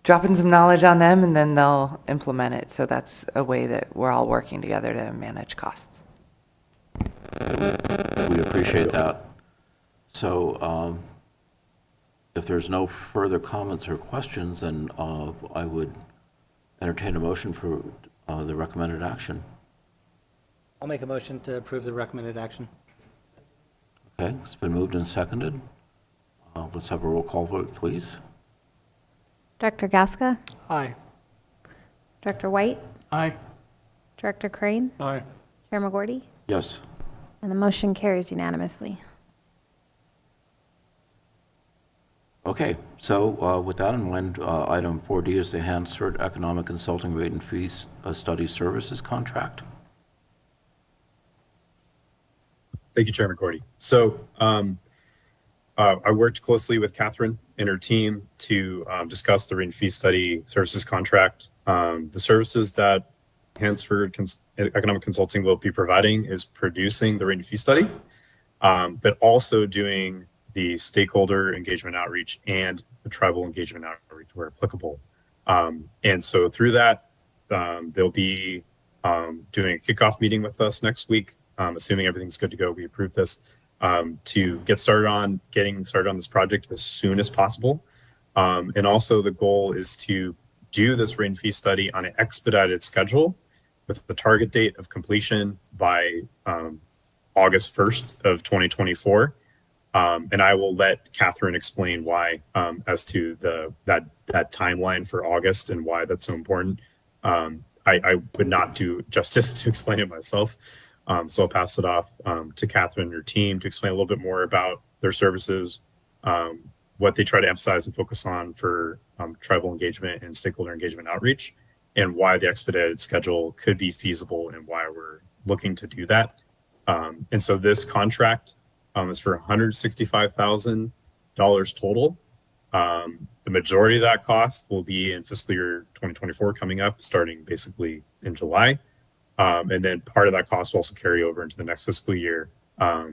dropping some knowledge on them, and then they'll implement it. So that's a way that we're all working together to manage costs. We appreciate that. So if there's no further comments or questions, then I would entertain a motion for the recommended action. I'll make a motion to approve the recommended action. Okay, it's been moved and seconded. Let's have a roll call vote, please. Director Gasca, Aye. Director White, Aye. Director Crane, Aye. Chair McGorty, Yes. and the motion carries unanimously. Okay, so with that in mind, item 4D is the Hansford Economic Consulting Rate and Fees Study Services Contract. Thank you, Chair McGorty. So I worked closely with Catherine and her team to discuss the rate and fee study services contract. The services that Hansford Economic Consulting will be providing is producing the rate and fee study, but also doing the stakeholder engagement outreach and the tribal engagement outreach where applicable. And so through that, they'll be doing a kickoff meeting with us next week, assuming everything's good to go, we approve this, to getting started on this project as soon as possible. And also the goal is to do this rate and fee study on an expedited schedule with the target date of completion by August 1st of 2024. And I will let Catherine explain why as to that timeline for August and why that's so important. I would not do justice to explain it myself. So I'll pass it off to Catherine and her team to explain a little bit more about their services, what they try to emphasize and focus on for tribal engagement and stakeholder engagement outreach, and why the expedited schedule could be feasible and why we're looking to do that. And so this contract is for $165,000 total. The majority of that cost will be in fiscal year 2024 coming up, starting basically in July. And then part of that cost will also carry over into the next fiscal year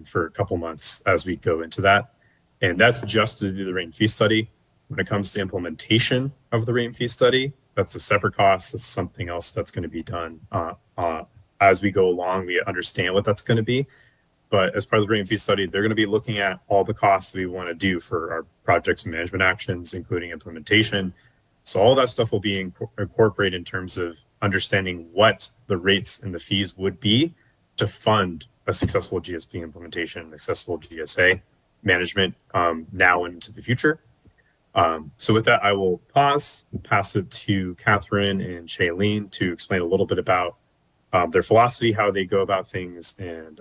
for a couple months as we go into that. And that's just to do the rate and fee study. When it comes to implementation of the rate and fee study, that's a separate cost. That's something else that's going to be done as we go along. We understand what that's going to be. But as part of the rate and fee study, they're going to be looking at all the costs that we want to do for our projects and management actions, including implementation. So all that stuff will be incorporated in terms of understanding what the rates and the fees would be to fund a successful GSP implementation, accessible GSA management now and into the future. So with that, I will pause and pass it to Catherine and Shailene to explain a little bit about their philosophy, how they go about things, and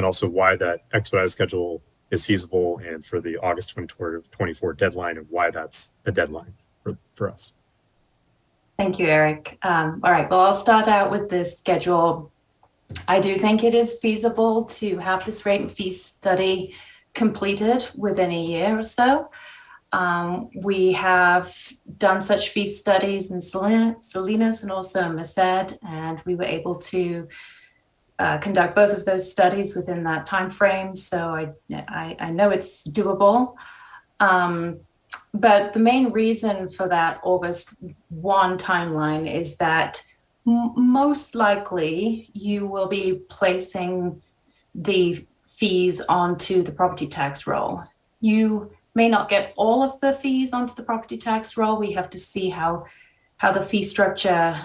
also why that expedited schedule is feasible, and for the August 2024 deadline, and why that's a deadline for us. Thank you, Eric. All right, well, I'll start out with this schedule. I do think it is feasible to have this rate and fee study completed within a year or so. We have done such fee studies in Salinas and also in Merced, and we were able to conduct both of those studies within that time frame. So I know it's doable. But the main reason for that August 1 timeline is that most likely you will be placing the fees onto the property tax roll. You may not get all of the fees onto the property tax roll. We have to see how the fee structure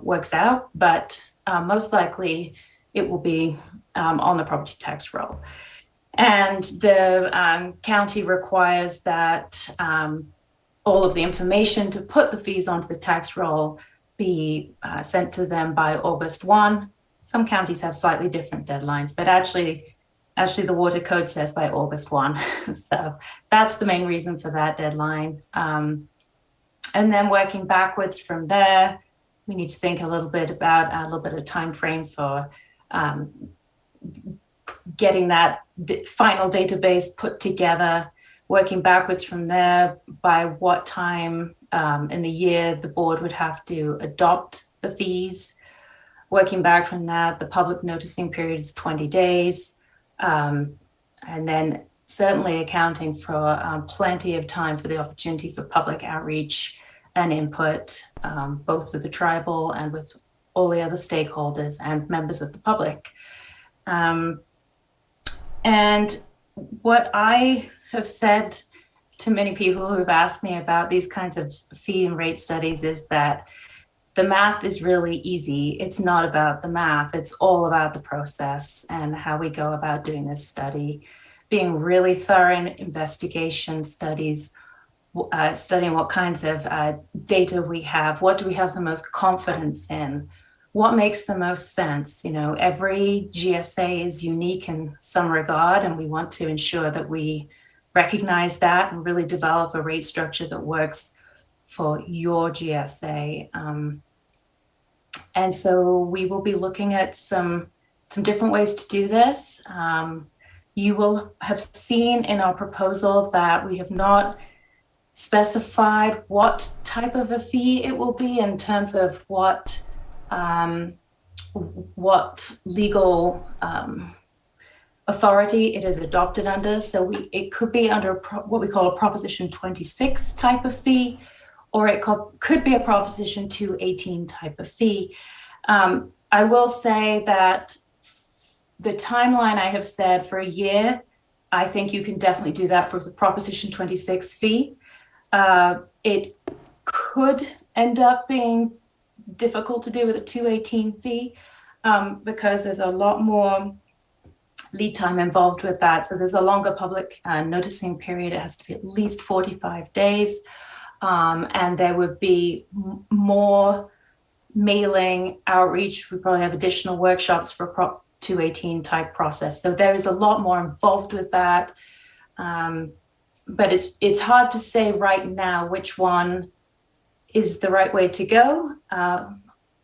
works out, but most likely it will be on the property tax roll. And the county requires that all of the information to put the fees onto the tax roll be sent to them by August 1. Some counties have slightly different deadlines, but actually the water code says by August 1. So that's the main reason for that deadline. And then working backwards from there, we need to think a little bit about a little bit of time frame for getting that final database put together, working backwards from there, by what time in the year the board would have to adopt the fees. Working back from that, the public noticing period is 20 days. And then certainly accounting for plenty of time for the opportunity for public outreach and input, both with the tribal and with all the other stakeholders and members of the public. And what I have said to many people who have asked me about these kinds of fee and rate studies is that the math is really easy. It's not about the math. It's all about the process and how we go about doing this study, being really thorough in investigation studies, studying what kinds of data we have, what do we have the most confidence in, what makes the most sense. You know, every GSA is unique in some regard, and we want to ensure that we recognize that and really develop a rate structure that works for your GSA. And so we will be looking at some different ways to do this. You will have seen in our proposal that we have not specified what type of a fee it will be in terms of what legal authority it is adopted under. So it could be under what we call a Proposition 26 type of fee, or it could be a Proposition 218 type of fee. I will say that the timeline I have said for a year, I think you can definitely do that for the Proposition 26 fee. It could end up being difficult to do with a 218 fee because there's a lot more lead time involved with that. So there's a longer public noticing period. It has to be at least 45 days. And there would be more mailing, outreach. We probably have additional workshops for Prop 218 type process. So there is a lot more involved with that. But it's hard to say right now which one is the right way to go. But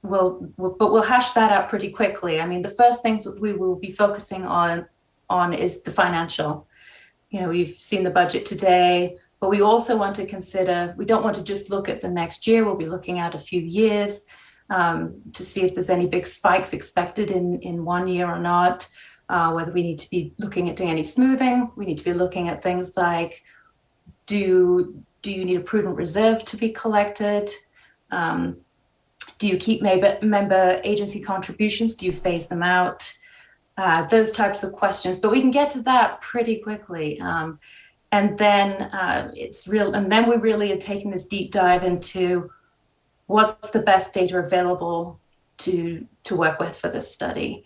we'll hash that out pretty quickly. I mean, the first things that we will be focusing on is the financial. You know, we've seen the budget today, but we also want to consider, we don't want to just look at the next year. We'll be looking at a few years to see if there's any big spikes expected in 1 year or not, whether we need to be looking at doing any smoothing. We need to be looking at things like, do you need a prudent reserve to be collected? Do you keep member agency contributions? Do you phase them out? Those types of questions, but we can get to that pretty quickly. And then then we really are taking this deep dive into what's the best data available to work with for this study.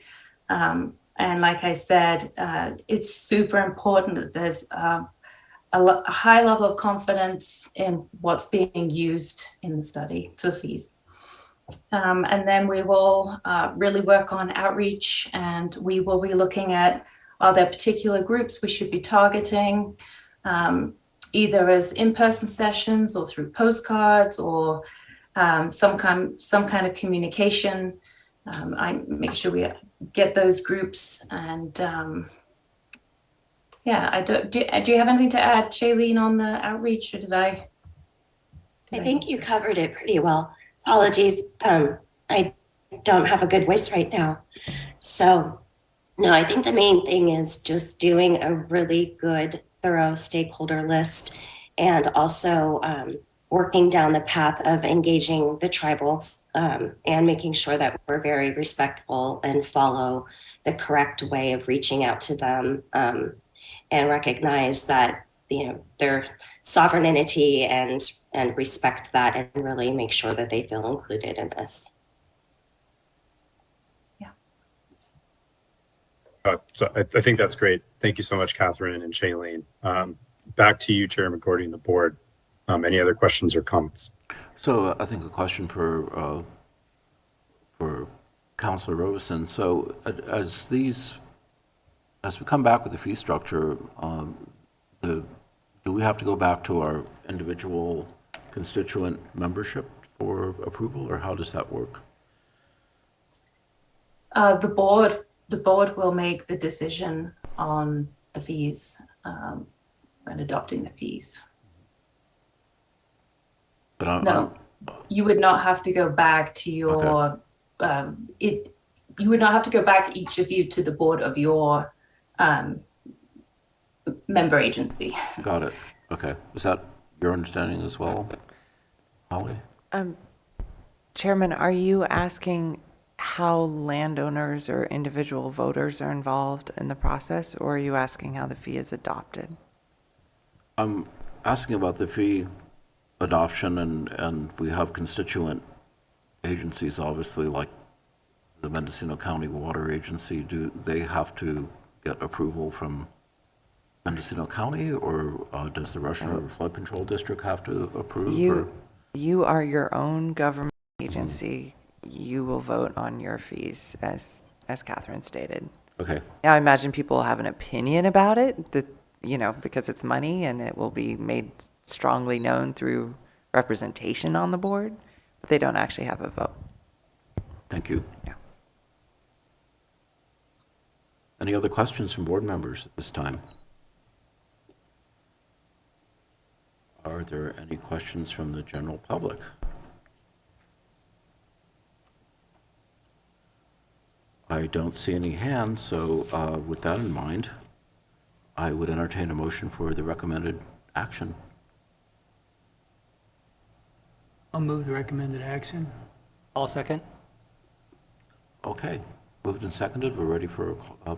And like I said, it's super important that there's a high level of confidence in what's being used in the study for the fees. And then we will really work on outreach, and we will be looking at, are there particular groups we should be targeting, either as in-person sessions or through postcards or some kind of communication. I make sure we get those groups. And yeah, do you have anything to add, Shailene, on the outreach, or did I? I think you covered it pretty well. Apologies, I don't have a good voice right now. So no, I think the main thing is just doing a really good, thorough stakeholder list, and also working down the path of engaging the tribals and making sure that we're very respectful and follow the correct way of reaching out to them, and recognize that, you know, their sovereign entity and respect that, and really make sure that they feel included in this. Yeah. So I think that's great. Thank you so much, Catherine and Shailene. Back to you, Chair McGordy, and the board. Any other questions or comments? So I think a question for Councilor Robeson. So as we come back with the fee structure, do we have to go back to our individual constituent membership for approval, or how does that work? The board will make the decision on the fees and adopting the fees. But No, you would not have to go back to your, Okay. you would not have to go back, each of you, to the board of your member agency. Got it. Okay. Is that your understanding as well, Holly? Chairman, are you asking how landowners or individual voters are involved in the process, or are you asking how the fee is adopted? I'm asking about the fee adoption, and we have constituent agencies, obviously, like the Mendocino County Water Agency. Do they have to get approval from Mendocino County, or does the Russian River Flood Control District have to approve? You are your own government agency. You will vote on your fees, as Catherine stated. Okay. Now, I imagine people will have an opinion about it, that, you know, because it's money and it will be made strongly known through representation on the board, but they don't actually have a vote. Thank you. Yeah. Any other questions from board members at this time? Are there any questions from the general public? I don't see any hands, so with that in mind, I would entertain a motion for the recommended action. I'll move the recommended action. All second? Okay, moved and seconded. We're ready for a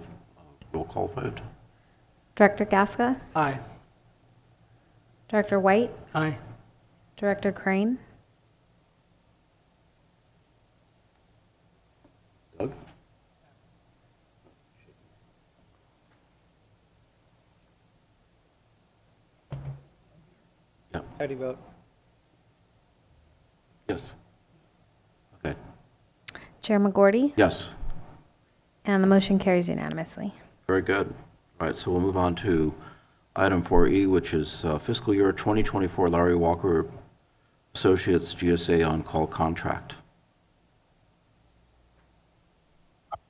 roll call vote. Director Gasca, Aye. Director White, Aye. Director Crane, Doug? Yeah, How do you vote? yes. Okay, Chair McGorty, yes. and the motion carries unanimously. Very good. All right, so we'll move on to item 4E, which is fiscal year 2024 Larry Walker Associates GSA on-call contract.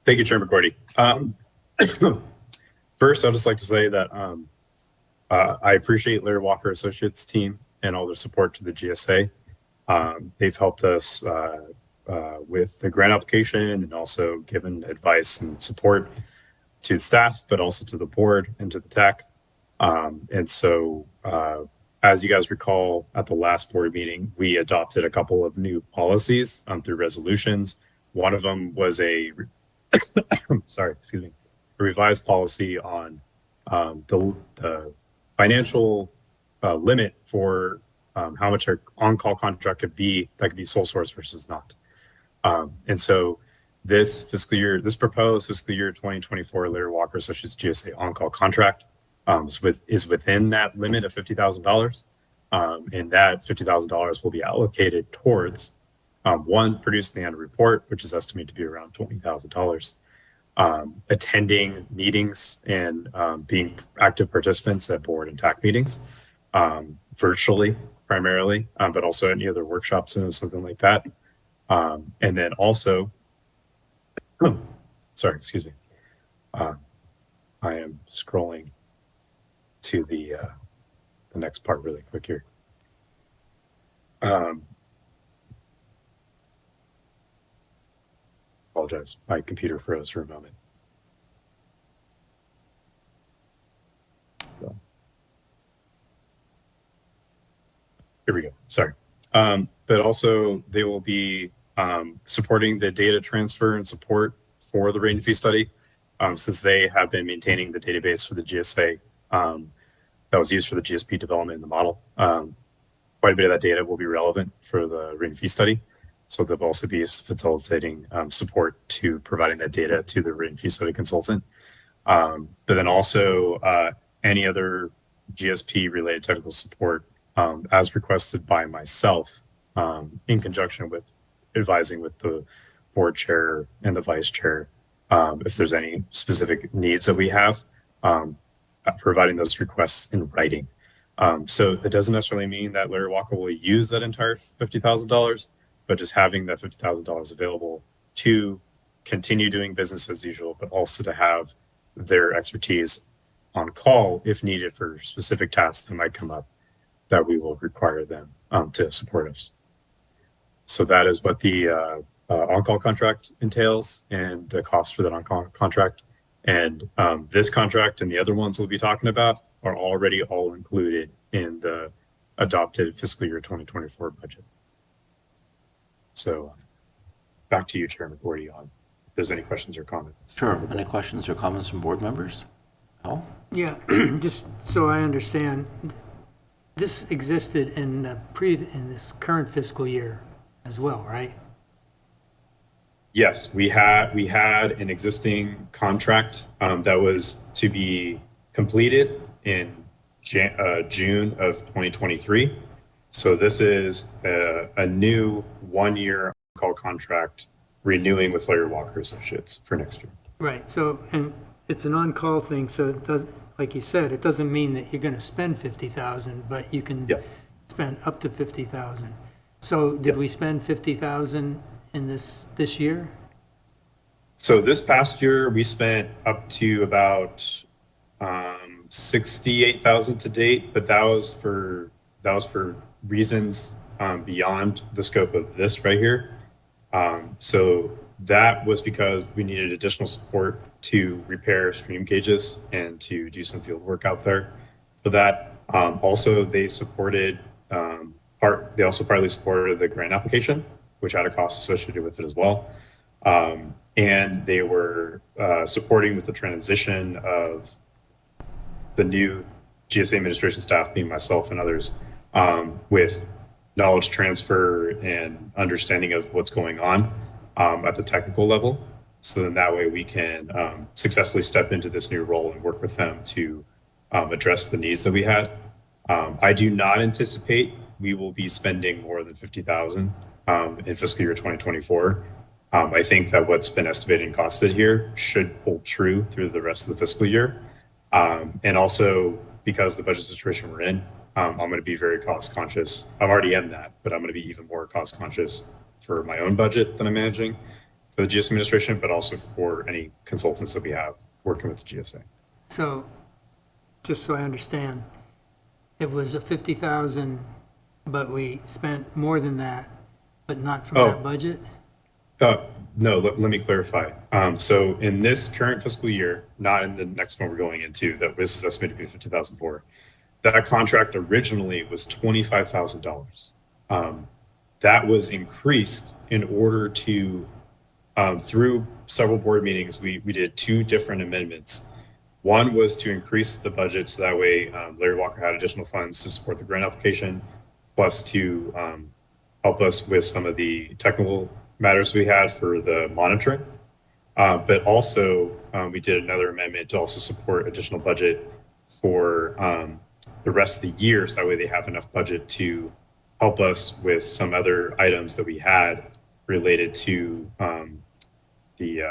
Thank you, Chair McCordy. First, I'd just like to say that I appreciate Larry Walker Associates team and all their support to the GSA. They've helped us with the grant application and also given advice and support to the staff, but also to the board and to the TAC. And so, as you guys recall, at the last board meeting, we adopted a couple of new policies through resolutions. One of them was a revised policy on the financial limit for how much our on-call contract could be, that could be sole source versus not. And so this proposed fiscal year 2024 Larry Walker Associates GSA on-call contract is within that limit of $50,000. And that $50,000 will be allocated towards one, producing the annual report, which is estimated to be around $20,000, attending meetings and being active participants at board and TAC meetings, virtually primarily, but also any other workshops and something like that. And then also, sorry, excuse me. I am scrolling to the next part really quick here. Apologize, my computer froze for a moment. So. Here we go, sorry. But also they will be supporting the data transfer and support for the rate and fee study, since they have been maintaining the database for the GSA that was used for the GSP development in the model. Quite a bit of that data will be relevant for the rate and fee study. So they'll also be facilitating support to providing that data to the rate and fee study consultant. But then also any other GSP related technical support as requested by myself in conjunction with advising with the board chair and the vice chair if there's any specific needs that we have, providing those requests in writing. So it doesn't necessarily mean that Larry Walker will use that entire $50,000, but just having that $50,000 available to continue doing business as usual, but also to have their expertise on call if needed for specific tasks that might come up that we will require them to support us. So that is what the on-call contract entails and the cost for that on-call contract. And this contract and the other ones we'll be talking about are already all included in the adopted fiscal year 2024 budget. So back to you, Chairman Gordy, on if there's any questions or comments. Sure. Any questions or comments from board members? Al? Yeah, just so I understand, this existed in in this current fiscal year as well, right? Yes, we had an existing contract that was to be completed in June of 2023. So this is a new 1-year call contract renewing with Larry Walker Associates for next year. Right, so, and it's an on-call thing, so it doesn't, like you said, it doesn't mean that you're gonna spend 50,000, but you can Yes. spend up to 50,000. So did Yes. we spend 50,000 in this year? So this past year, we spent up to about 68,000 to date, but that was for reasons beyond the scope of this right here. So that was because we needed additional support to repair stream gauges and to do some field work out there. For that, also they supported they also partly supported the grant application, which had a cost associated with it as well. And they were supporting with the transition of the new GSA administration staff, being myself and others, with knowledge transfer and understanding of what's going on at the technical level. So then that way we can successfully step into this new role and work with them to address the needs that we had. I do not anticipate we will be spending more than 50,000 in fiscal year 2024. I think that what's been estimated and costed here should hold true through the rest of the fiscal year. And also because the budget situation we're in, I'm going to be very cost conscious. I already am that, but I'm going to be even more cost conscious for my own budget that I'm managing for the GSA administration, but also for any consultants that we have working with the GSA. So, just so I understand, it was a 50,000, but we spent more than that, but not from that budget? No, let me clarify. So in this current fiscal year, not in the next one we're going into, that this is estimated to be 50,000 for, that contract originally was $25,000. That was increased in order to, through several board meetings, we did 2 different amendments. One was to increase the budget so that way Larry Walker had additional funds to support the grant application, plus to help us with some of the technical matters we had for the monitoring. But also we did another amendment to also support additional budget for the rest of the year. So that way they have enough budget to help us with some other items that we had related to the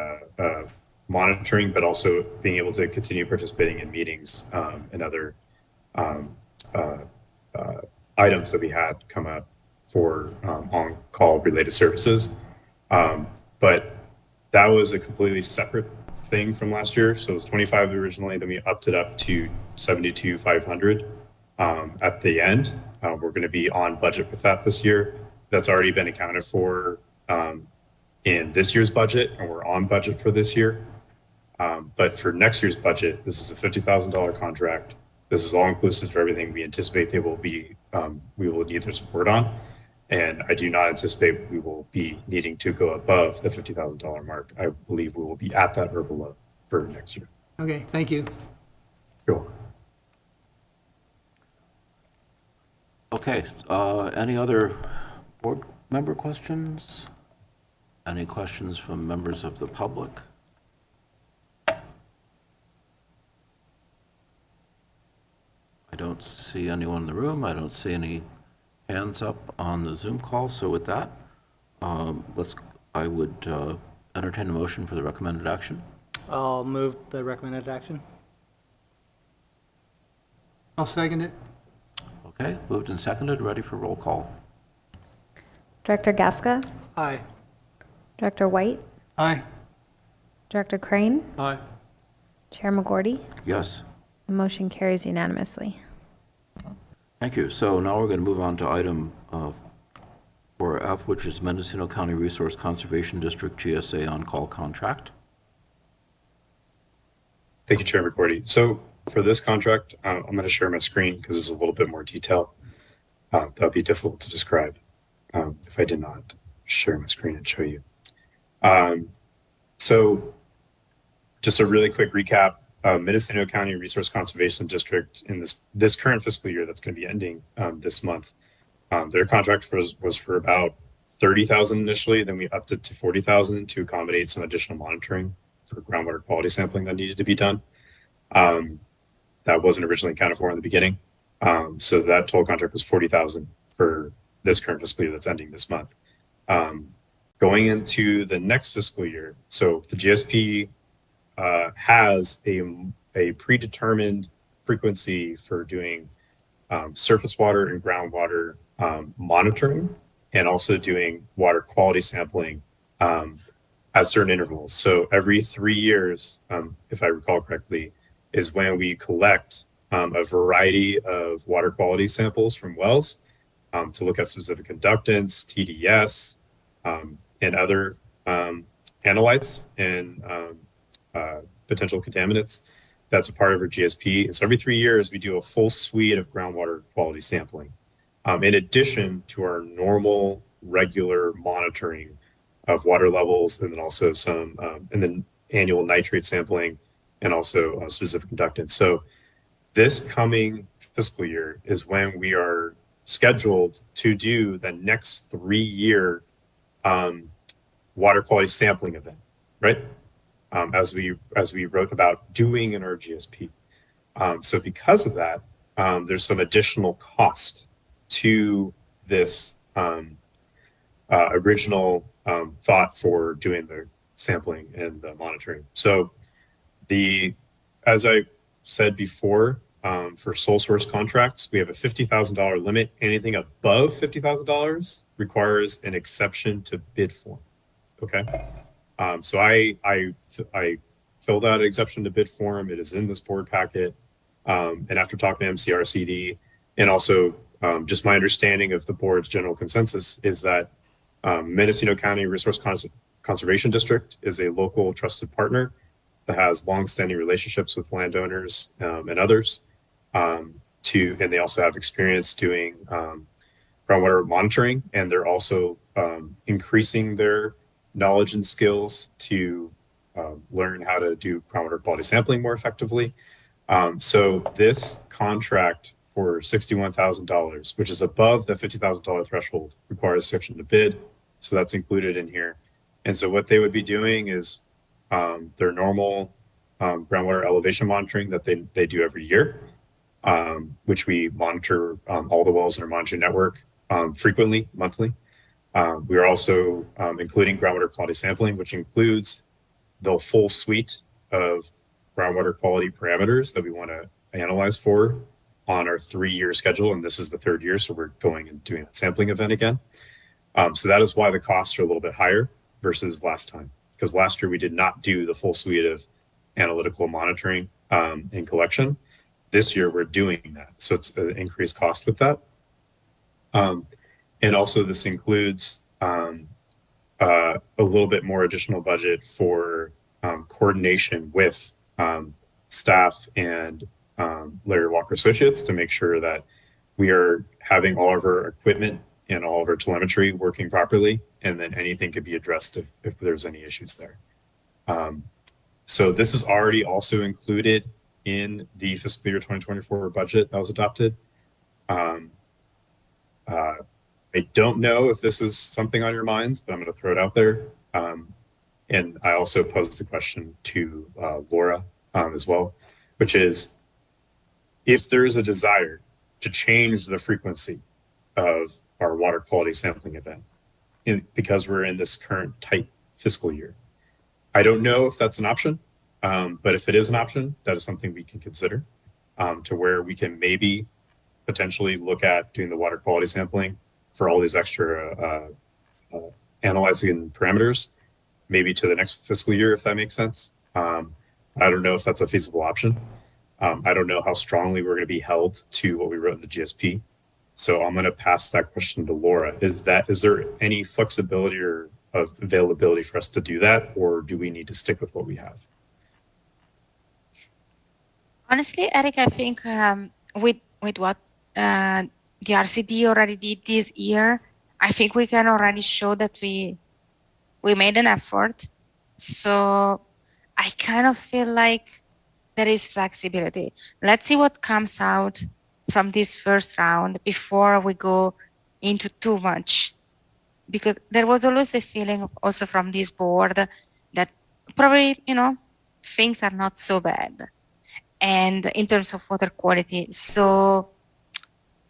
monitoring, but also being able to continue participating in meetings and other items that we had come up for on-call related services. But that was a completely separate thing from last year. So it was 25 originally, then we upped it up to 72,500 at the end. We're going to be on budget with that this year. That's already been accounted for in this year's budget, and we're on budget for this year. But for next year's budget, this is a $50,000 contract. This is all inclusive for everything we anticipate they will be, we will need their support on. And I do not anticipate we will be needing to go above the $50,000 mark. I believe we will be at that or below for next year. Okay, thank you. You're welcome. Okay, any other board member questions? Any questions from members of the public? I don't see anyone in the room. I don't see any hands up on the Zoom call. So with that, I would entertain a motion for the recommended action. I'll move the recommended action. I'll second it. Okay, moved and seconded, ready for roll call. Director Gasca, Aye. Director White, Aye. Director Crane, Aye. Chair McGordy. Yes, The motion carries unanimously. thank you. So now we're going to move on to item 4F, which is Mendocino County Resource Conservation District GSA on-call contract. Thank you, Chair McCourty. So for this contract, I'm going to share my screen because there's a little bit more detail. That'll be difficult to describe if I did not share my screen and show you. So just a really quick recap, Mendocino County Resource Conservation District in this current fiscal year that's going to be ending this month, their contract was for about 30,000 initially, then we upped it to 40,000 to accommodate some additional monitoring for groundwater quality sampling that needed to be done. That wasn't originally accounted for in the beginning. So that total contract was 40,000 for this current fiscal year that's ending this month. Going into the next fiscal year, so the GSP has a predetermined frequency for doing surface water and groundwater monitoring, and also doing water quality sampling at certain intervals. So every 3 years, if I recall correctly, is when we collect a variety of water quality samples from wells to look at specific conductants, TDS, and other analytes and potential contaminants. That's a part of our GSP. And so every 3 years, we do a full suite of groundwater quality sampling, in addition to our normal, regular monitoring of water levels, and then also some, and then annual nitrate sampling, and also specific conductants. So this coming fiscal year is when we are scheduled to do the next 3-year water quality sampling event, right? As we wrote about doing in our GSP. So because of that, there's some additional cost to this original thought for doing the sampling and the monitoring. So as I said before, for sole source contracts, we have a $50,000 limit. Anything above $50,000 requires an exception to bid form. Okay. So I filled out an exception to bid form. It is in this board packet. And after talking to MCRCD, and also just my understanding of the board's general consensus is that Mendocino County Resource Conservation District is a local trusted partner that has longstanding relationships with landowners and others. And they also have experience doing groundwater monitoring, and they're also increasing their knowledge and skills to learn how to do groundwater quality sampling more effectively. So this contract for $61,000, which is above the $50,000 threshold, requires section to bid. So that's included in here. And so what they would be doing is their normal groundwater elevation monitoring that they do every year, which we monitor all the wells in our monitoring network frequently, monthly. We are also including groundwater quality sampling, which includes the full suite of groundwater quality parameters that we want to analyze for on our 3-year schedule. And this is the 3rd year, so we're going and doing a sampling event again. So that is why the costs are a little bit higher versus last time, because last year we did not do the full suite of analytical monitoring and collection. This year we're doing that. So it's an increased cost with that. And also this includes a little bit more additional budget for coordination with staff and Larry Walker Associates to make sure that we are having all of our equipment and all of our telemetry working properly, and then anything could be addressed if there's any issues there. So this is already also included in the fiscal year 2024 budget that was adopted. I don't know if this is something on your minds, but I'm going to throw it out there. And I also posed the question to Laura as well, which is, if there is a desire to change the frequency of our water quality sampling event because we're in this current tight fiscal year, I don't know if that's an option, but if it is an option, that is something we can consider to where we can maybe potentially look at doing the water quality sampling for all these extra analyzing parameters, maybe to the next fiscal year, if that makes sense. I don't know if that's a feasible option. I don't know how strongly we're going to be held to what we wrote in the GSP. So I'm going to pass that question to Laura. Is there any flexibility or availability for us to do that, or do we need to stick with what we have? Honestly, Eric, I think with what the RCD already did this year, I think we can already show that we made an effort. So I kind of feel like there is flexibility. Let's see what comes out from this first round before we go into too much. Because there was always the feeling of also from this board that probably, things are not so bad. And in terms of water quality. So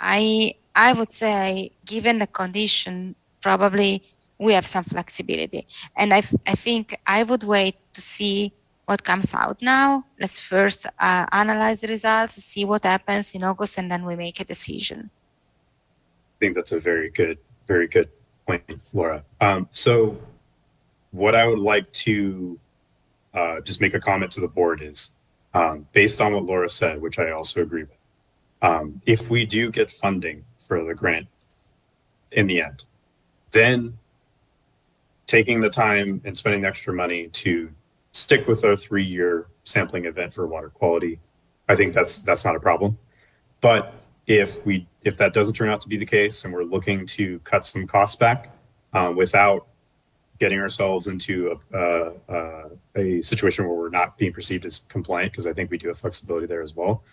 I would say, given the condition, probably we have some flexibility. And I think I would wait to see what comes out now. Let's first analyze the results, see what happens in August, and then we make a decision. I think that's a very good point, Laura. So what I would like to just make a comment to the board is, based on what Laura said, which I also agree with, if we do get funding for the grant in the end, then taking the time and spending the extra money to stick with our 3-year sampling event for water quality, I think that's not a problem. But if that doesn't turn out to be the case and we're looking to cut some costs back without getting ourselves into a situation where we're not being perceived as compliant, because I think we do have flexibility there as well.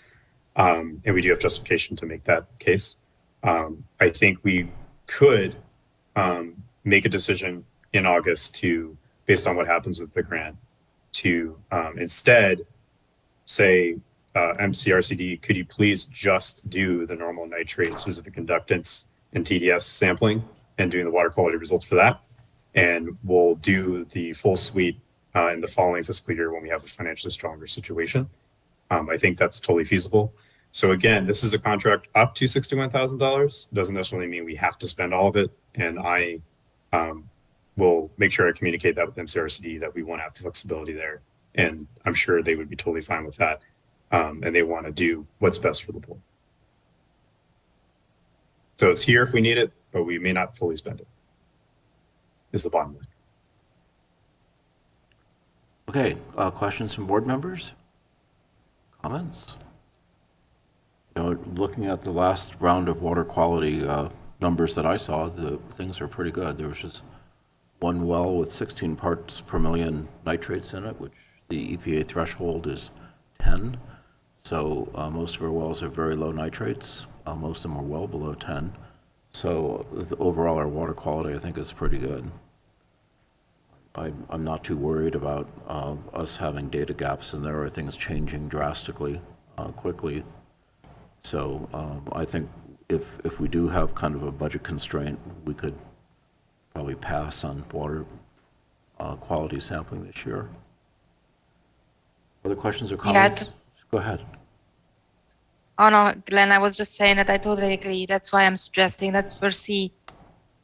And we do have justification to make that case. I think we could make a decision in August to, based on what happens with the grant, to instead say, MCRCD, could you please just do the normal nitrate specific conductance and TDS sampling and doing the water quality results for that? And we'll do the full suite in the following fiscal year when we have a financially stronger situation. I think that's totally feasible. So again, this is a contract up to $61,000. Doesn't necessarily mean we have to spend all of it. And I will make sure I communicate that with MCRCD that we want to have the flexibility there. And I'm sure they would be totally fine with that. And they want to do what's best for the board. So it's here if we need it, but we may not fully spend it, is the bottom line. Okay, questions from board members? Comments? Looking at the last round of water quality numbers that I saw, the things are pretty good. There was just one well with 16 parts per million nitrates in it, which the EPA threshold is 10. So most of our wells are very low nitrates. Most of them are well below 10. So overall, our water quality, I think, is pretty good. I'm not too worried about us having data gaps, and there are things changing drastically, quickly. So I think if we do have kind of a budget constraint, we could probably pass on water quality sampling this year. Other questions or comments? Go ahead. Oh no, Glenn, I was just saying that I totally agree. That's why I'm suggesting let's first see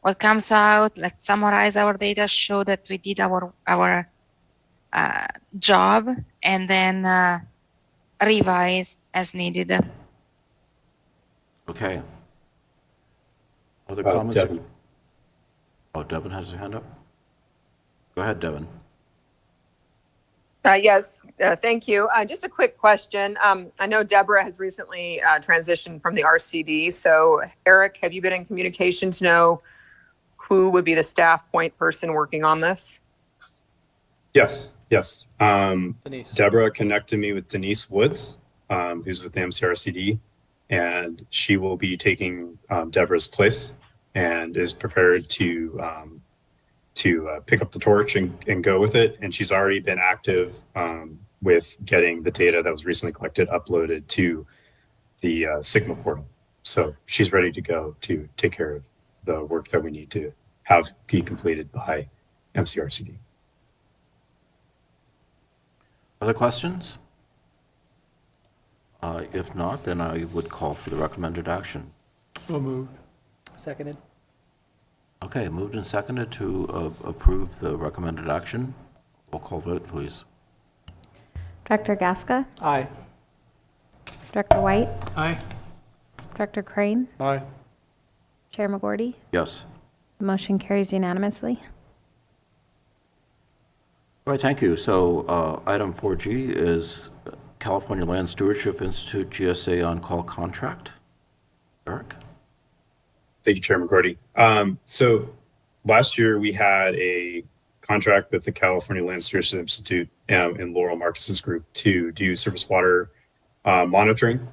what comes out. Let's summarize our data, show that we did our job, and then revise as needed. Okay. Other comments? Devin. Oh, Devin has his hand up. Go ahead, Devin. Yes, thank you. Just a quick question. I know Deborah has recently transitioned from the RCD. So Eric, have you been in communication to know who would be the staff point person working on this? Yes. Denise. Deborah connected me with Denise Woods, who's with the MCRCD, and she will be taking Deborah's place and is prepared to pick up the torch and go with it. And she's already been active with getting the data that was recently collected uploaded to the Sigma portal. So she's ready to go to take care of the work that we need to have be completed by MCRCD. Other questions? If not, then I would call for the recommended action. So moved. Seconded. Okay, moved and seconded to approve the recommended action. Roll call vote, please. Director Gasca, Aye. Director White, Aye. Director Crane, Aye. Chair McGorty. Yes. The motion carries unanimously. All right, thank you. So item 4G is California Land Stewardship Institute GSA on-call contract. Eric? Thank you, Chair McCarty. So last year we had a contract with the California Land Stewardship Institute and Laurel Marcus's group to do surface water monitoring.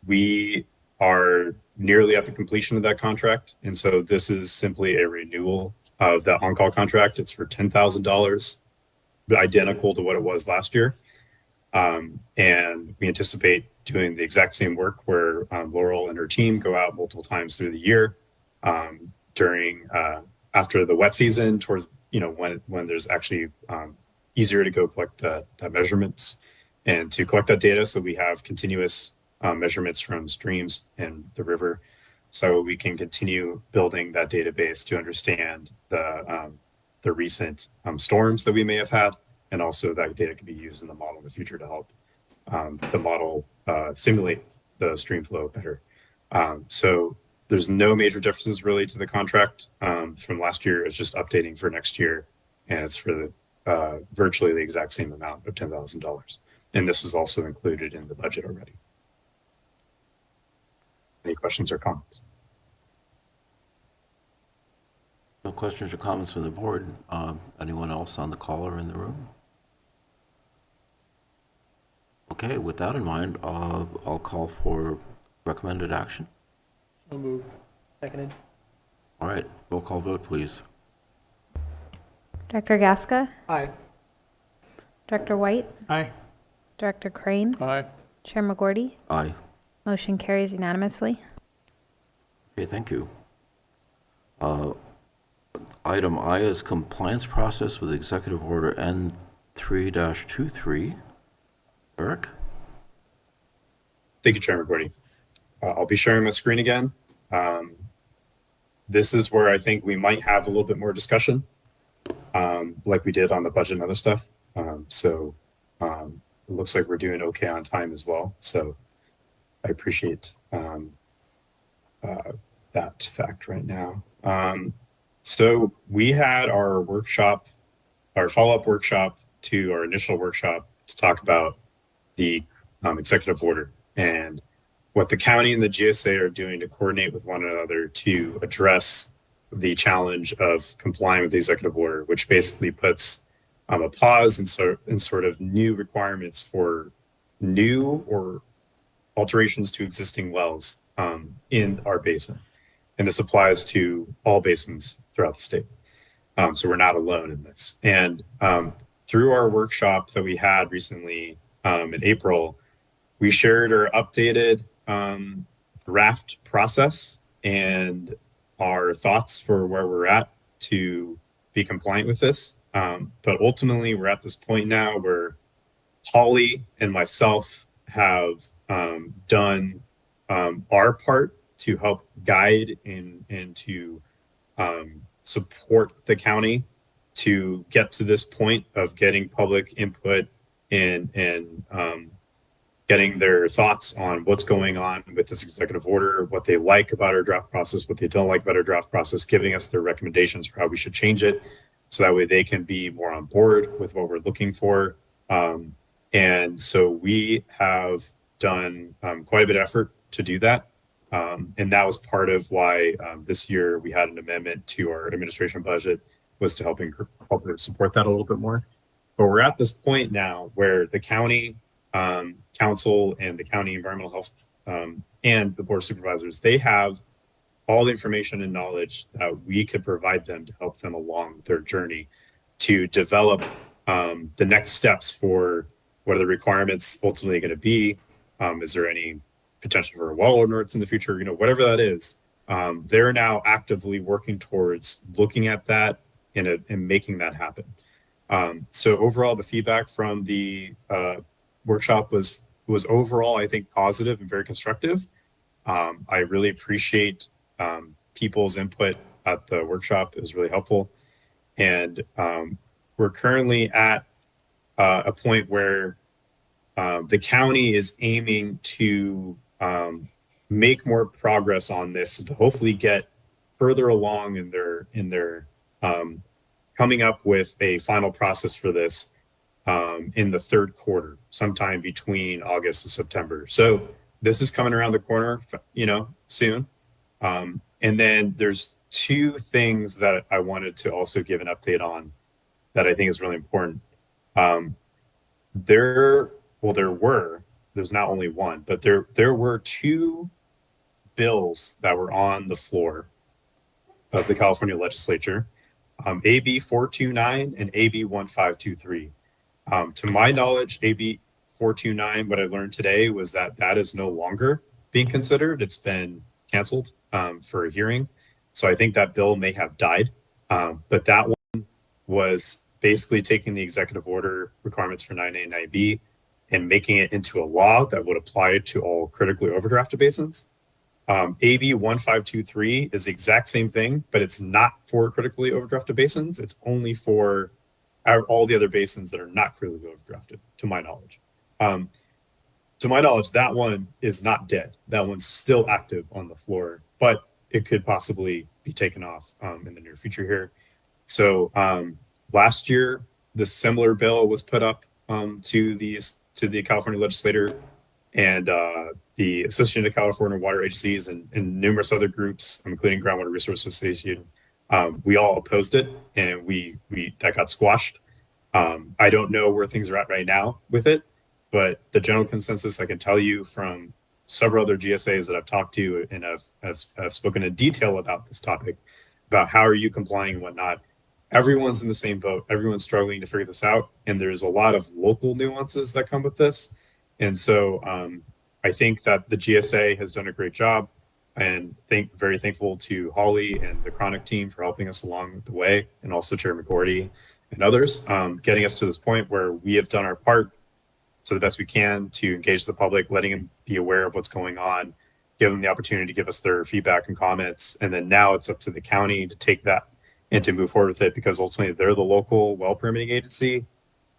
We are nearly at the completion of that contract. And so this is simply a renewal of that on-call contract. It's for $10,000, identical to what it was last year. And we anticipate doing the exact same work where Laurel and her team go out multiple times through the year during after the wet season, towards when there's actually easier to go collect the measurements and to collect that data, so we have continuous measurements from streams and the river, so we can continue building that database to understand the recent storms that we may have had, and also that data can be used in the model in the future to help the model simulate the stream flow better. So there's no major differences really to the contract from last year. It's just updating for next year, and it's for the virtually the exact same amount of $10,000. And this is also included in the budget already. Any questions or comments? No questions or comments from the board. Anyone else on the call or in the room? Okay, with that in mind, I'll call for recommended action. So moved. Seconded. All right, roll call vote, please. Director Gasca? Aye. Director White? Aye. Director Crane? Aye. Chair McGorty? Aye. Motion carries unanimously. Okay, thank you. Item I is compliance process with Executive Order N3-23. Eric? Thank you, Chair McGorty. I'll be sharing my screen again. This is where I think we might have a little bit more discussion, like we did on the budget and other stuff. It looks like we're doing okay on time as well. So I appreciate that fact right now. So we had our workshop, our follow-up workshop to our initial workshop to talk about the executive order and what the county and the GSA are doing to coordinate with one another to address the challenge of complying with the executive order, which basically puts a pause in sort of new requirements for new or alterations to existing wells in our basin. And this applies to all basins throughout the state. So we're not alone in this. And through our workshop that we had recently in April, we shared our updated draft process and our thoughts for where we're at to be compliant with this. But ultimately, we're at this point now where Holly and myself have done our part to help guide and to support the county to get to this point of getting public input and getting their thoughts on what's going on with this executive order, what they like about our draft process, what they don't like about our draft process, giving us their recommendations for how we should change it. So that way they can be more on board with what we're looking for. And so we have done quite a bit of effort to do that. And that was part of why this year we had an amendment to our administration budget, was to help support that a little bit more. But we're at this point now where the county council and the county environmental health and the board of supervisors, they have all the information and knowledge that we could provide them to help them along their journey to develop the next steps for what are the requirements ultimately going to be. Is there any potential for a well ordinance in the future? Whatever that is, they're now actively working towards looking at that and making that happen. So overall, the feedback from the workshop was overall, I think, positive and very constructive. I really appreciate people's input at the workshop. It was really helpful. And we're currently at a point where the county is aiming to make more progress on this, to hopefully get further along in their coming up with a final process for this in the third quarter, sometime between August and September. So this is coming around the corner, soon. And then there's two things that I wanted to also give an update on that I think is really important. There's not only one, but there were two bills that were on the floor of the California legislature, AB 429 and AB 1523. To my knowledge, AB 429, what I learned today was that is no longer being considered. It's been canceled for a hearing. So I think that bill may have died. But that one was basically taking the executive order requirements for 9A and 9B and making it into a law that would apply to all critically overdrafted basins. AB 1523 is the exact same thing, but it's not for critically overdrafted basins. It's only for all the other basins that are not critically overdrafted, to my knowledge. To my knowledge, that one is not dead. That one's still active on the floor, but it could possibly be taken off in the near future here. So last year, the similar bill was put up to the California legislature, and the Association of California Water Agencies and numerous other groups, including Groundwater Resource Association, we all opposed it, and that got squashed. I don't know where things are at right now with it, but the general consensus I can tell you from several other GSAs that I've talked to and have spoken in detail about this topic, about how are you complying and whatnot. Everyone's in the same boat. Everyone's struggling to figure this out, and there's a lot of local nuances that come with this. And so I think that the GSA has done a great job, and very thankful to Holly and the Chronic team for helping us along the way, and also Chair McGordy and others, getting us to this point where we have done our part to the best we can to engage the public, letting them be aware of what's going on, give them the opportunity to give us their feedback and comments. And then now it's up to the county to take that and to move forward with it, because ultimately they're the local well permitting agency.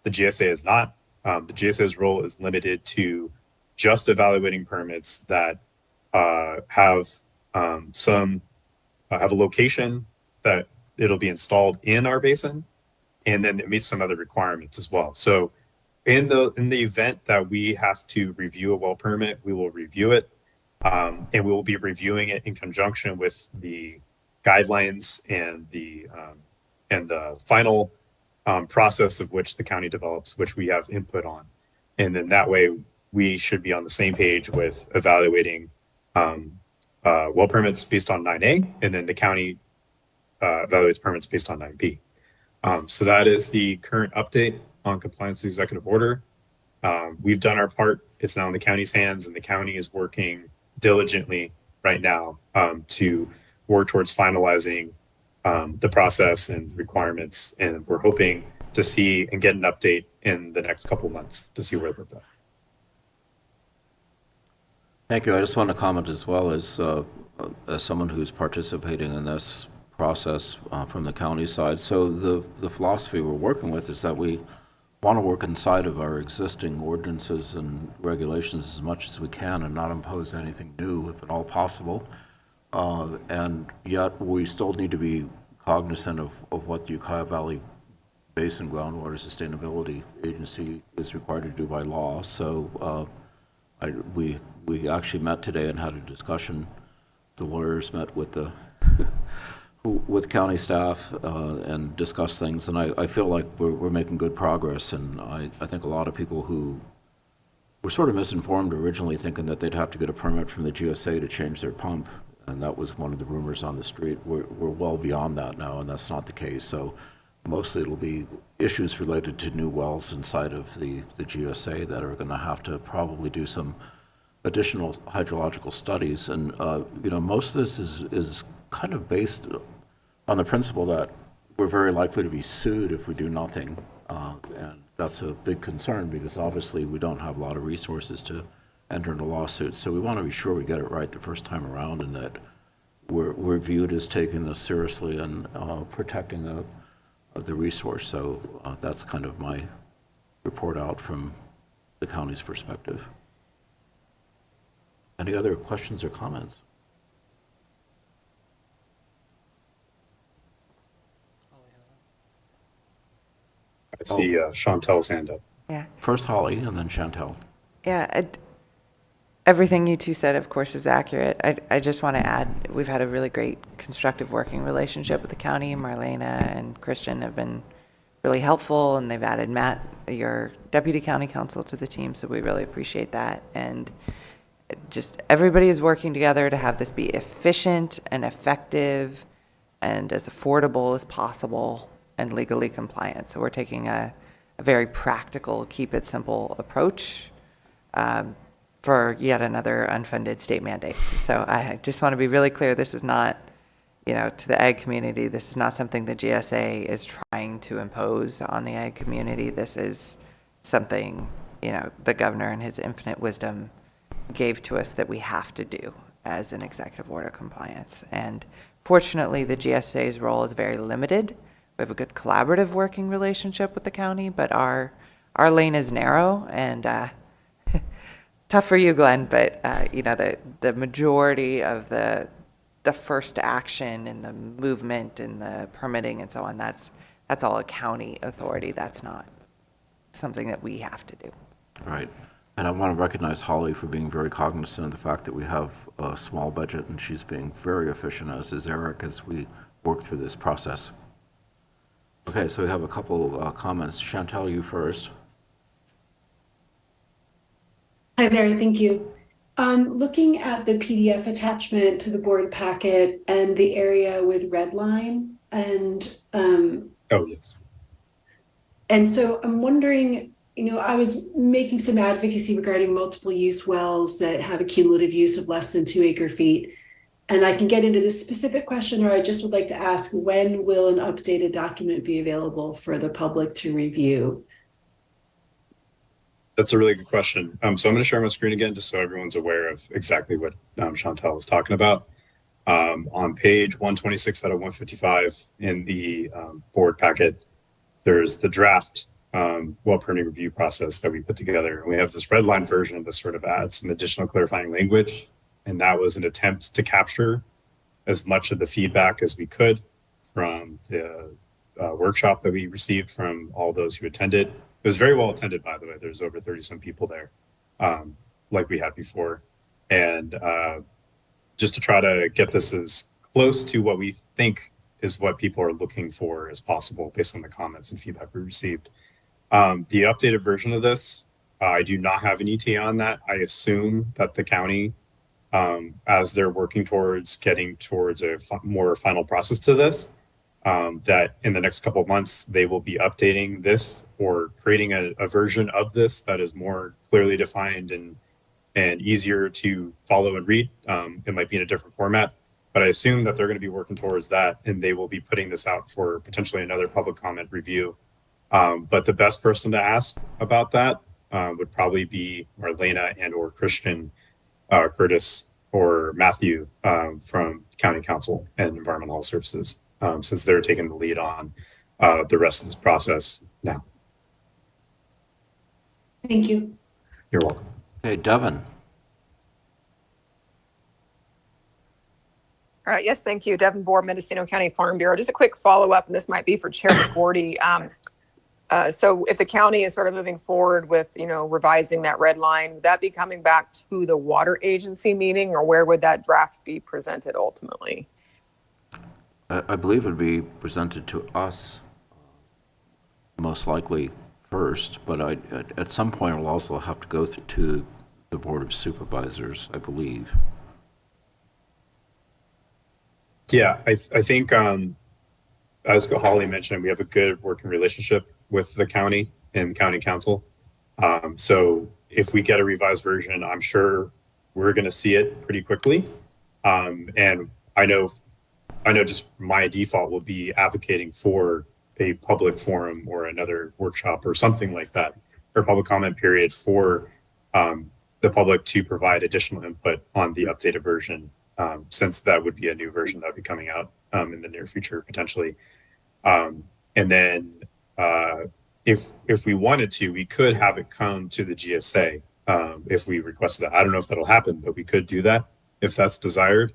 The GSA is not. The GSA's role is limited to just evaluating permits that have a location that it'll be installed in our basin, and then it meets some other requirements as well. So in the event that we have to review a well permit, we will review it, and we will be reviewing it in conjunction with the guidelines and the final process of which the county develops, which we have input on. And then that way we should be on the same page with evaluating well permits based on 9A, and then the county evaluates permits based on 9B. So that is the current update on compliance with the executive order. We've done our part. It's now in the county's hands, and the county is working diligently right now to work towards finalizing the process and requirements. And we're hoping to see and get an update in the next couple of months to see where that's at. Thank you. I just want to comment as well as someone who's participating in this process from the county side. So the philosophy we're working with is that we want to work inside of our existing ordinances and regulations as much as we can and not impose anything new, if at all possible. And yet we still need to be cognizant of what the Ukiah Valley Basin Groundwater Sustainability Agency is required to do by law. So we actually met today and had a discussion. The lawyers met with with county staff and discussed things, and I feel like we're making good progress. And I think a lot of people who were sort of misinformed originally, thinking that they'd have to get a permit from the GSA to change their pump, and that was one of the rumors on the street. We're well beyond that now, and that's not the case. So mostly it'll be issues related to new wells inside of the GSA that are going to have to probably do some additional hydrological studies. And most of this is kind of based on the principle that we're very likely to be sued if we do nothing, and that's a big concern, because obviously we don't have a lot of resources to enter into lawsuits. So we want to be sure we get it right the first time around, and that we're viewed as taking this seriously and protecting the resource. So that's kind of my report out from the county's perspective. Any other questions or comments? see Chantel's hand up. Yeah. First Holly and then Chantel. Yeah, everything you two said, of course, is accurate. I just want to add, we've had a really great constructive working relationship with the county. Marlena and Christian have been really helpful, and they've added Matt, your deputy county counsel, to the team, so we really appreciate that. And just everybody is working together to have this be efficient and effective and as affordable as possible and legally compliant. So we're taking a very practical, keep it simple approach for yet another unfunded state mandate. So I just want to be really clear, this is not, to the ag community, this is not something the GSA is trying to impose on the ag community. This is something, the governor in his infinite wisdom gave to us that we have to do as an executive order compliance. And fortunately, the GSA's role is very limited. We have a good collaborative working relationship with the county, but our lane is narrow and tough for you, Glenn, but the majority of the first action and the movement and the permitting and so on, that's all a county authority. That's not something that we have to do. Right. And I want to recognize Holly for being very cognizant of the fact that we have a small budget, and she's being very efficient, as is Eric, as we work through this process. Okay, so we have a couple comments. Chantel, you first. Hi there, thank you. Looking at the PDF attachment to the board packet and the area with red line, and Oh, yes. and so I'm wondering, I was making some advocacy regarding multiple use wells that have a cumulative use of less than 2 acre-feet. And I can get into this specific question, or I just would like to ask, when will an updated document be available for the public to review? That's a really good question. So I'm going to share my screen again, just so everyone's aware of exactly what Chantel was talking about. On page 126 out of 155 in the board packet, there's the draft well permitting review process that we put together. And we have this red line version that sort of adds some additional clarifying language. And that was an attempt to capture as much of the feedback as we could from the workshop that we received from all those who attended. It was very well attended, by the way. There's over 30 some people there, like we had before. And just to try to get this as close to what we think is what people are looking for as possible based on the comments and feedback we received. The updated version of this, I do not have an ETA on that. I assume that the county, as they're working towards getting towards a more final process to this, that in the next couple of months, they will be updating this or creating a version of this that is more clearly defined and easier to follow and read. It might be in a different format, but I assume that they're going to be working towards that, and they will be putting this out for potentially another public comment review. But the best person to ask about that would probably be Marlena and or Christian, Curtis or Matthew from County Council and Environmental Health Services, since they're taking the lead on the rest of this process now. Thank you. You're welcome. Okay, Devin. All right, yes, thank you. Devin Bohr, Mendocino County Farm Bureau. Just a quick follow-up, and this might be for Chair McGordy. So if the county is sort of moving forward with, revising that red line, would that be coming back to the water agency meeting, or where would that draft be presented ultimately? I believe it would be presented to us most likely first, but at some point it'll also have to go to the Board of Supervisors, I believe. Yeah, I think as Holly mentioned, we have a good working relationship with the county and county council. So if we get a revised version, I'm sure we're going to see it pretty quickly. And I know just my default will be advocating for a public forum or another workshop or something like that, or public comment period for the public to provide additional input on the updated version, since that would be a new version that would be coming out in the near future potentially. And then if we wanted to, we could have it come to the GSA if we requested that. I don't know if that'll happen, but we could do that if that's desired,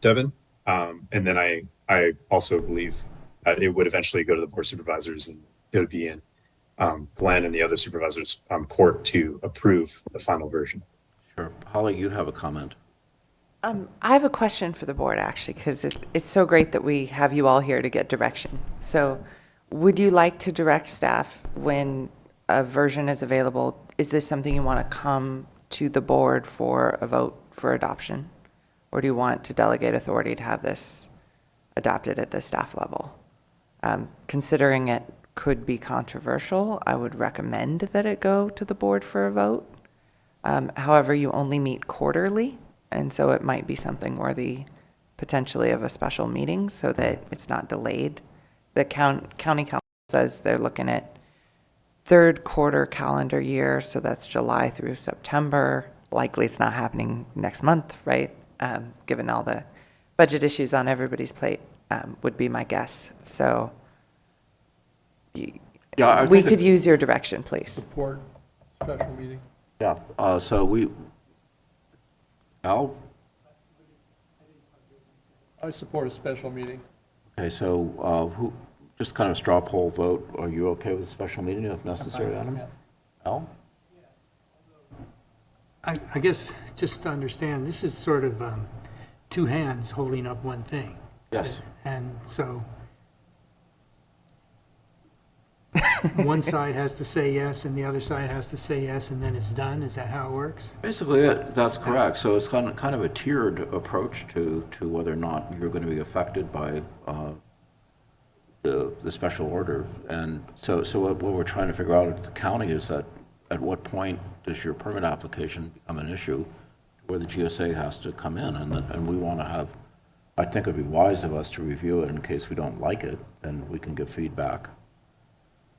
Devin. And then I also believe that it would eventually go to the Board of Supervisors, and it would be in Glenn and the other supervisors court to approve the final version. Sure. Holly, you have a comment. I have a question for the board, actually, because it's so great that we have you all here to get direction. So would you like to direct staff when a version is available? Is this something you want to come to the board for a vote for adoption? Or do you want to delegate authority to have this adopted at the staff level? Considering it could be controversial, I would recommend that it go to the board for a vote. However, you only meet quarterly, and so it might be something worthy potentially of a special meeting so that it's not delayed. The county council says they're looking at third quarter calendar year, so that's July through September. Likely it's not happening next month, right? Given all the budget issues on everybody's plate, would be my guess. So Yeah, we could use your direction, please. Support special meeting. Yeah, Al? I support a special meeting. Okay, so just kind of straw poll vote. Are you okay with a special meeting if necessary, Adam? Al? I guess just to understand, this is sort of two hands holding up one thing. Yes. And so one side has to say yes and the other side has to say yes and then it's done. Is that how it works? Basically, that's correct. So it's kind of a tiered approach to whether or not you're going to be affected by the special order. And so what we're trying to figure out at the county is that at what point does your permit application become an issue where the GSA has to come in? And we want to have, I think it'd be wise of us to review it in case we don't like it, then we can give feedback.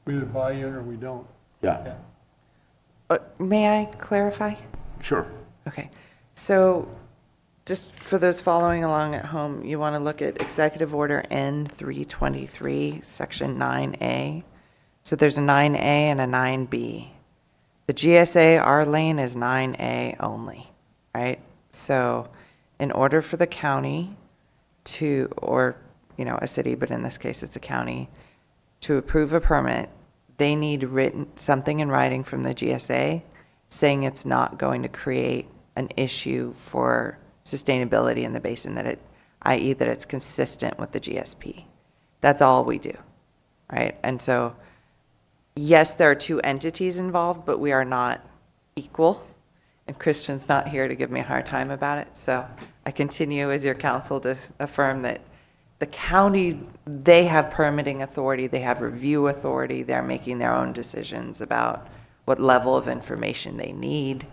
We either buy in or we don't. Yeah, May I clarify? sure. Okay, so just for those following along at home, you want to look at Executive Order N323, Section 9A. So there's a 9A and a 9B. The GSA, our lane is 9A only, right? So in order for the county to, or, a city, but in this case it's a county, to approve a permit, they need something in writing from the GSA saying it's not going to create an issue for sustainability in the basin, i.e. that it's consistent with the GSP. That's all we do, right? And so, yes, there are two entities involved, but we are not equal. And Christian's not here to give me a hard time about it. So I continue as your counsel to affirm that the county, they have permitting authority, they have review authority, they're making their own decisions about what level of information they need.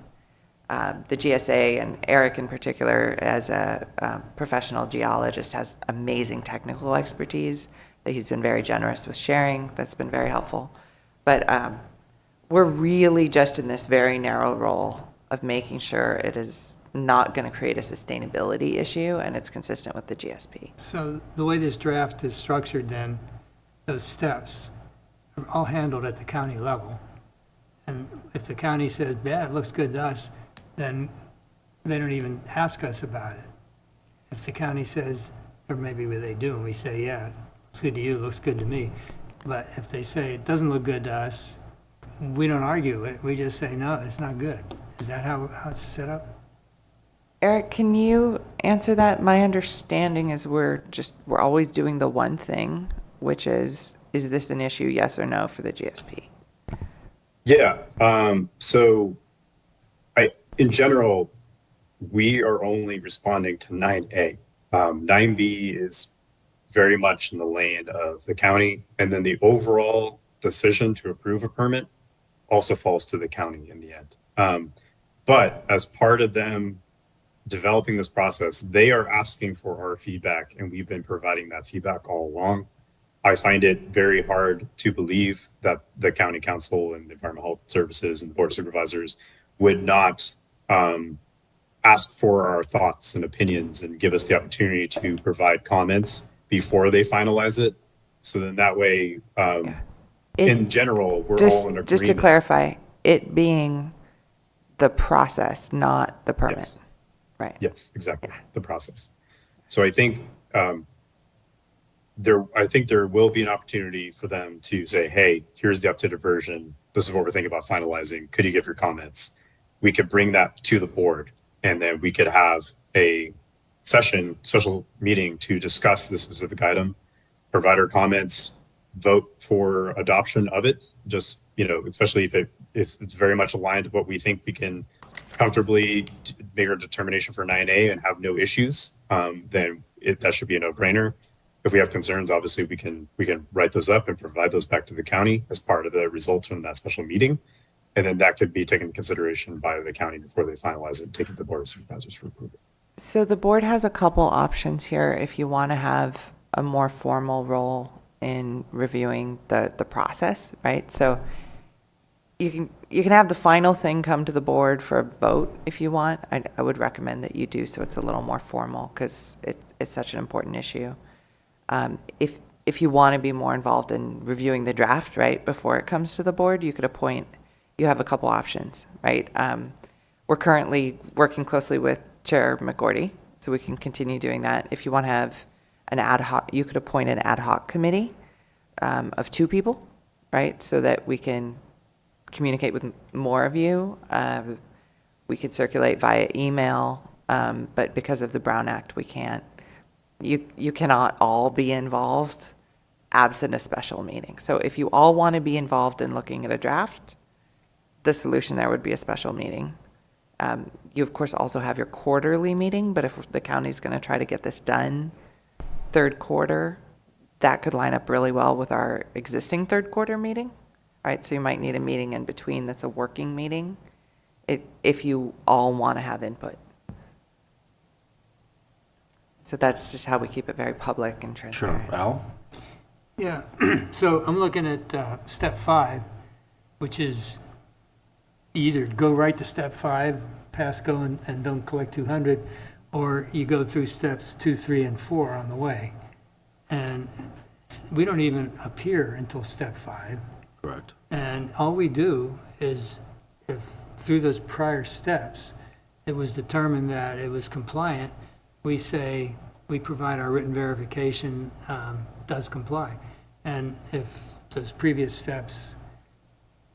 The GSA, and Eric in particular, as a professional geologist, has amazing technical expertise that he's been very generous with sharing. That's been very helpful. But we're really just in this very narrow role of making sure it is not going to create a sustainability issue and it's consistent with the GSP. So the way this draft is structured then, those steps are all handled at the county level. And if the county says, yeah, it looks good to us, then they don't even ask us about it. If the county says, or maybe they do, and we say, yeah, looks good to you, looks good to me. But if they say it doesn't look good to us, we don't argue it. We just say, no, it's not good. Is that how it's set up? Eric, can you answer that? My understanding is we're always doing the one thing, which is this an issue, yes or no, for the GSP? Yeah. So in general, we are only responding to 9A. 9B is very much in the lane of the county. And then the overall decision to approve a permit also falls to the county in the end. But as part of them developing this process, they are asking for our feedback, and we've been providing that feedback all along. I find it very hard to believe that the county council and environmental health services and the board of supervisors would not ask for our thoughts and opinions and give us the opportunity to provide comments before they finalize it. So then that way, in general, we're all in agreement. Just to clarify, it being the process, not the permit. Yes. Right. Yes, exactly. The process. So I think I think there will be an opportunity for them to say, hey, here's the updated version. This is what we're thinking about finalizing. Could you give your comments? We could bring that to the board, and then we could have a special meeting to discuss the specific item, provide our comments, vote for adoption of it. Just, especially if it's very much aligned to what we think we can comfortably make our determination for 9A and have no issues, then that should be a no-brainer. If we have concerns, obviously we can write those up and provide those back to the county as part of the results from that special meeting. And then that could be taken into consideration by the county before they finalize it and take it to the Board of Supervisors for approval. So the board has a couple options here if you want to have a more formal role in reviewing the process, right? So you can have the final thing come to the board for a vote if you want. I would recommend that you do so it's a little more formal because it's such an important issue. If you want to be more involved in reviewing the draft, right, before it comes to the board, you have a couple options, right? We're currently working closely with Chair McGordy, so we can continue doing that. If you want to have an ad hoc, you could appoint an ad hoc committee of 2 people, right, so that we can communicate with more of you. We could circulate via email, but because of the Brown Act, we can't. You cannot all be involved absent a special meeting. So if you all want to be involved in looking at a draft, the solution there would be a special meeting. You, of course, also have your quarterly meeting, but if the county's going to try to get this done third quarter, that could line up really well with our existing third quarter meeting, right? So you might need a meeting in between that's a working meeting if you all want to have input. So that's just how we keep it very public and transparent. Sure. Al? Yeah, so I'm looking at step 5, which is either go right to step 5, pass go and don't collect 200, or you go through steps 2, 3, and 4 on the way. And we don't even appear until step 5. Correct. And all we do is, if through those prior steps, it was determined that it was compliant, we say, we provide our written verification does comply. And if those previous steps,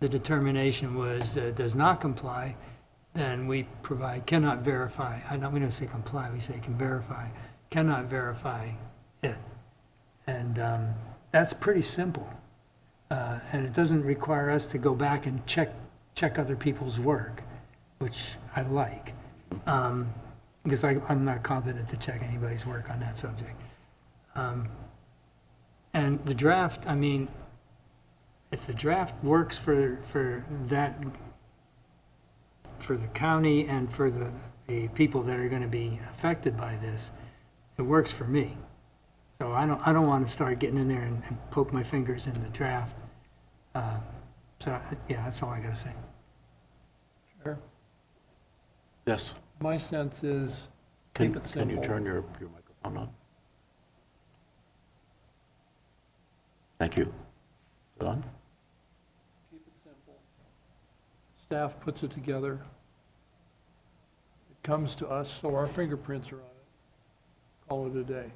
the determination was does not comply, then we provide cannot verify. We don't say comply, we say can verify, cannot verify it. And that's pretty simple. And it doesn't require us to go back and check other people's work, which I like. Because I'm not competent to check anybody's work on that subject. And the draft, I mean, if the draft works for that, for the county and for the people that are going to be affected by this, it works for me. So I don't want to start getting in there and poke my fingers in the draft. So yeah, that's all I got to say. Sure. Yes. My sense is Can keep it simple. you turn your microphone on? Thank you. Is it on? Keep it simple. Staff puts it together. It comes to us, so our fingerprints are on it. Call it a day.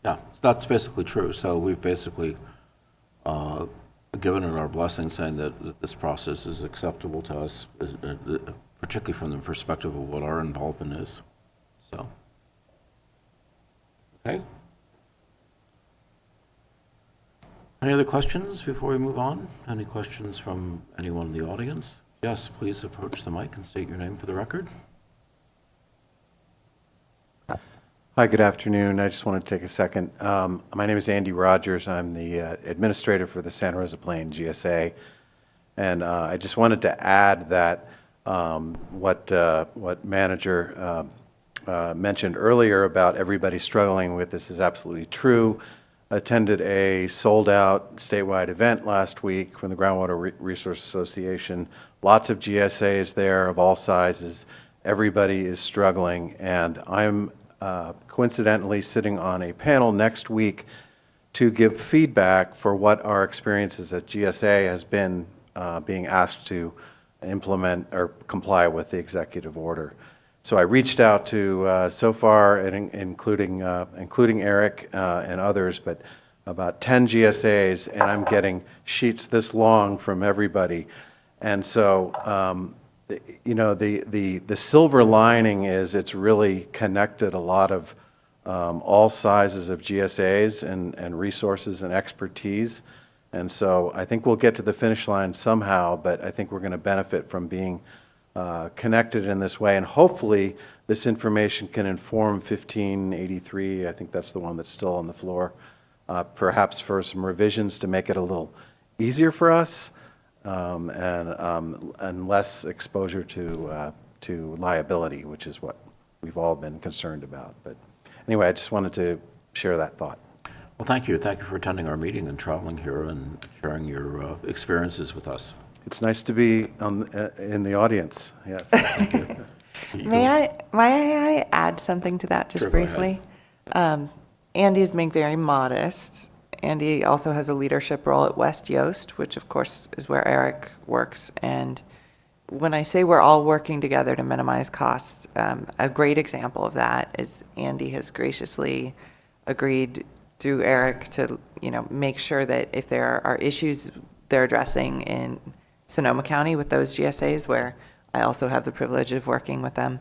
Yeah, that's basically true. So we've basically given it our blessing, saying that this process is acceptable to us, particularly from the perspective of what our involvement is. So, okay. Any other questions before we move on? Any questions from anyone in the audience? Yes, please approach the mic and state your name for the record. Hi, good afternoon. I just want to take a second. My name is Andy Rogers. I'm the administrator for the Santa Rosa Plain GSA. And I just wanted to add that what manager mentioned earlier about everybody struggling with this is absolutely true. Attended a sold-out statewide event last week from the Groundwater Resource Association. Lots of GSAs there of all sizes. Everybody is struggling, and I'm coincidentally sitting on a panel next week to give feedback for what our experiences at GSA has been being asked to implement or comply with the executive order. So I reached out to, so far, and including Eric and others, but about 10 GSAs, and I'm getting sheets this long from everybody. And so, the silver lining is it's really connected a lot of all sizes of GSAs and resources and expertise. And so I think we'll get to the finish line somehow, but I think we're going to benefit from being connected in this way. And hopefully this information can inform 1583. I think that's the one that's still on the floor. Perhaps for some revisions to make it a little easier for us and less exposure to liability, which is what we've all been concerned about. But anyway, I just wanted to share that thought. Well, thank you. Thank you for attending our meeting and traveling here and sharing your experiences with us. It's nice to be in the audience. Yes. Thank you. May I add something to that just Sure, go ahead. briefly? Andy is being very modest. Andy also has a leadership role at West Yost, which of course is where Eric works. And when I say we're all working together to minimize costs, a great example of that is Andy has graciously agreed through Eric to, make sure that if there are issues they're addressing in Sonoma County with those GSAs, where I also have the privilege of working with them,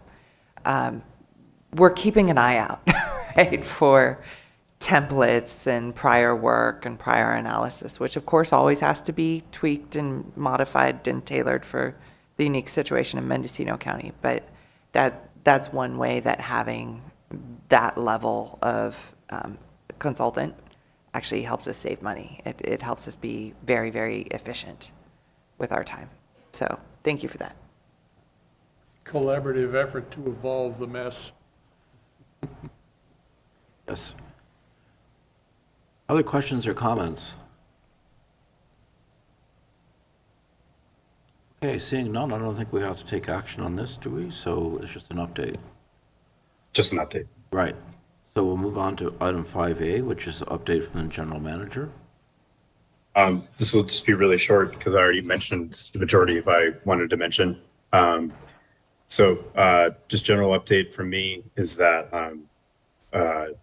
we're keeping an eye out, right, for templates and prior work and prior analysis, which of course always has to be tweaked and modified and tailored for the unique situation in Mendocino County. But that's one way that having that level of consultant actually helps us save money. It helps us be very, very efficient with our time. So thank you for that. Collaborative effort to evolve the mess. Yes. Other questions or comments? Okay, seeing none, I don't think we have to take action on this, do we? So it's just an update. Just an update. Right. So we'll move on to item 5A, which is an update from the general manager. This will just be really short because I already mentioned the majority of I wanted to mention. So just general update from me is that, as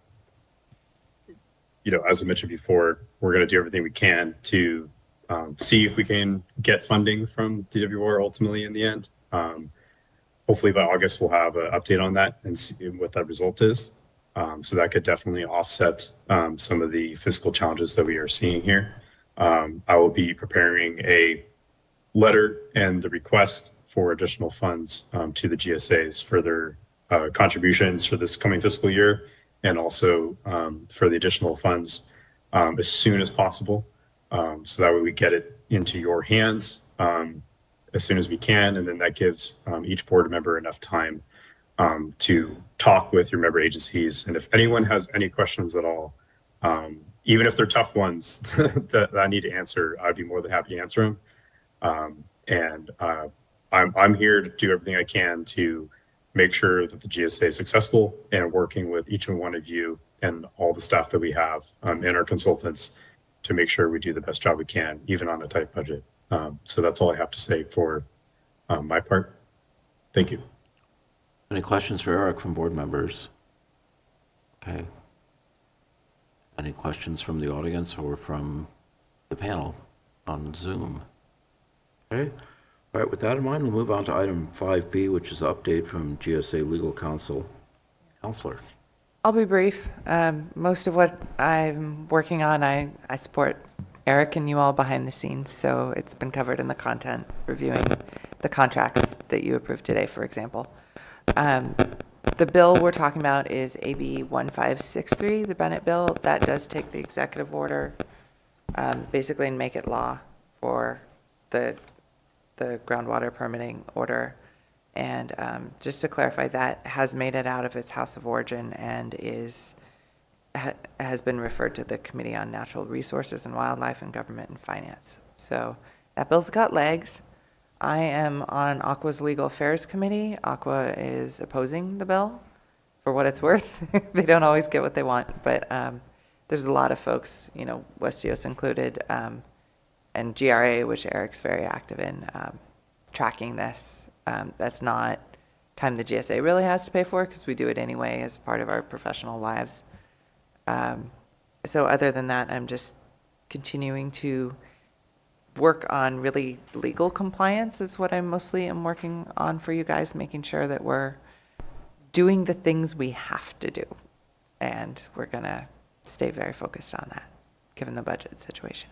I mentioned before, we're going to do everything we can to see if we can get funding from DWR ultimately in the end. Hopefully by August, we'll have an update on that and see what that result is. So that could definitely offset some of the fiscal challenges that we are seeing here. I will be preparing a letter and the request for additional funds to the GSAs for their contributions for this coming fiscal year, and also for the additional funds as soon as possible. So that way we get it into your hands as soon as we can, and then that gives each board member enough time to talk with your member agencies. And if anyone has any questions at all, even if they're tough ones that I need to answer, I'd be more than happy to answer them. I'm here to do everything I can to make sure that the GSA is successful, and working with each and one of you and all the staff that we have and our consultants to make sure we do the best job we can, even on a tight budget. So that's all I have to say for my part. Thank you. Any questions for Eric from board members? Okay. Any questions from the audience or from the panel on Zoom? Okay. All right, with that in mind, we'll move on to item 5B, which is an update from GSA Legal Counsel. Counselor. I'll be brief. Most of what I'm working on, I support Eric and you all behind the scenes, so it's been covered in the content, reviewing the contracts that you approved today, for example. The bill we're talking about is AB 1563, the Bennett bill. That does take the executive order, basically, and make it law for the groundwater permitting order. And just to clarify, that has made it out of its house of origin and has been referred to the Committee on Natural Resources and Wildlife and Government and Finance. So that bill's got legs. I am on Aqua's Legal Affairs Committee. Aqua is opposing the bill for what it's worth. They don't always get what they want, but there's a lot of folks, West Yost included, and GRA, which Eric's very active in, tracking this. That's not time the GSA really has to pay for, because we do it anyway as part of our professional lives. So other than that, I'm just continuing to work on really legal compliance is what I mostly am working on for you guys, making sure that we're doing the things we have to do. And we're going to stay very focused on that, given the budget situation.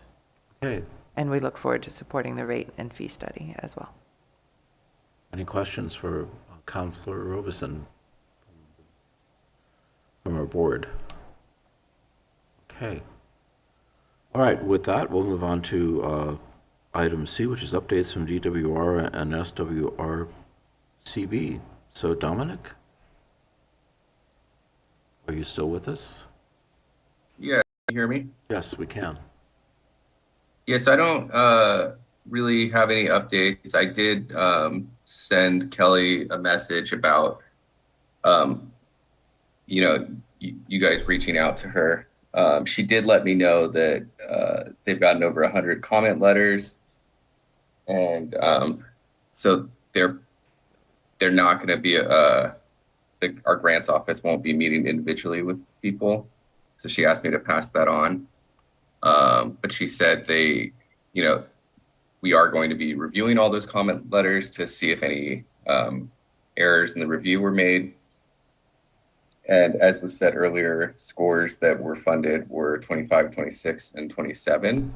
Okay. And we look forward to supporting the rate and fee study as well. Any questions for Councillor Robeson from our board? Okay. All right, with that, we'll move on to item C, which is updates from DWR and SWRCB. So Dominic, are you still with us? Yeah, can you hear me? Yes, we can. Yes, I don't really have any updates. I did send Kelly a message about, you guys reaching out to her. She did let me know that they've gotten over 100 comment letters, and so they're not going to be our grants office won't be meeting individually with people. So she asked me to pass that on. But she said we are going to be reviewing all those comment letters to see if any errors in the review were made. And as was said earlier, scores that were funded were 25, 26, and 27.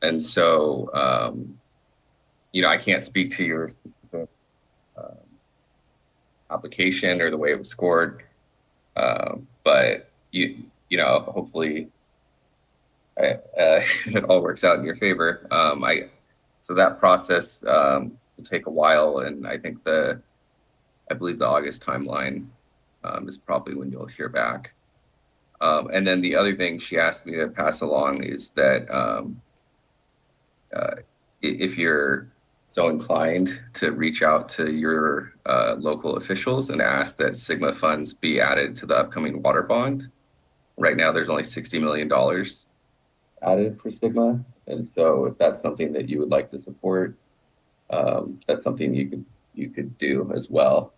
And so, I can't speak to your specific application or the way it was scored, but hopefully it all works out in your favor. So that process will take a while, and I think I believe the August timeline is probably when you'll hear back. And then the other thing she asked me to pass along is that if you're so inclined to reach out to your local officials and ask that SGMA funds be added to the upcoming water bond. Right now, there's only $60 million added for SGMA. And so if that's something that you would like to support, that's something you could do as well.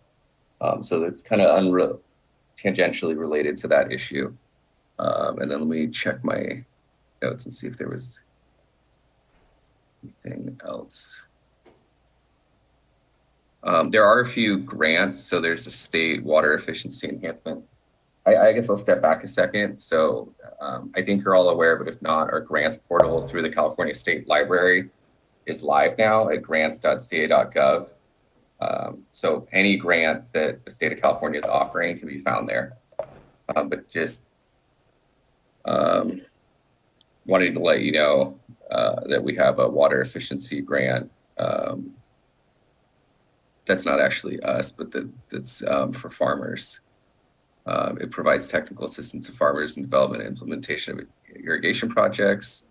So that's kind of tangentially related to that issue. And then let me check my notes and see if there was anything else. There are a few grants. So there's a state water efficiency enhancement. I guess I'll step back a second. So I think you're all aware, but if not, our grants portal through the California State Library is live now at grants.ca.gov. So any grant that the state of California is offering can be found there. But just wanted to let you know that we have a water efficiency grant. That's not actually us, but that's for farmers. It provides technical assistance to farmers in development and implementation of irrigation projects.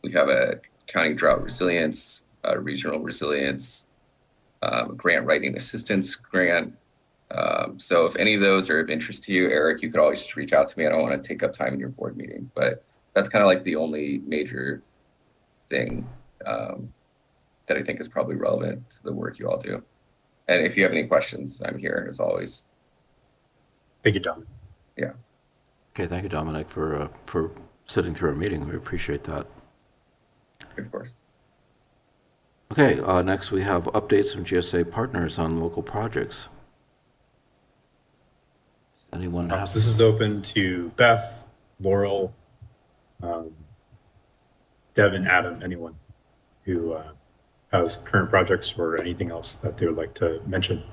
We have a county drought resilience, regional resilience, grant writing assistance grant. So if any of those are of interest to you, Eric, you could always just reach out to me. I don't want to take up time in your board meeting, but that's kind of like the only major thing that I think is probably relevant to the work you all do. And if you have any questions, I'm here as always. Thank you, Dominic. Yeah. Okay, thank you, Dominic, for sitting through our meeting. We appreciate that. Of course. Okay, next we have updates from GSA partners on local projects. Does anyone have? So this is open to Beth, Laurel, Devin, Adam, anyone who has current projects or anything else that they would like to mention.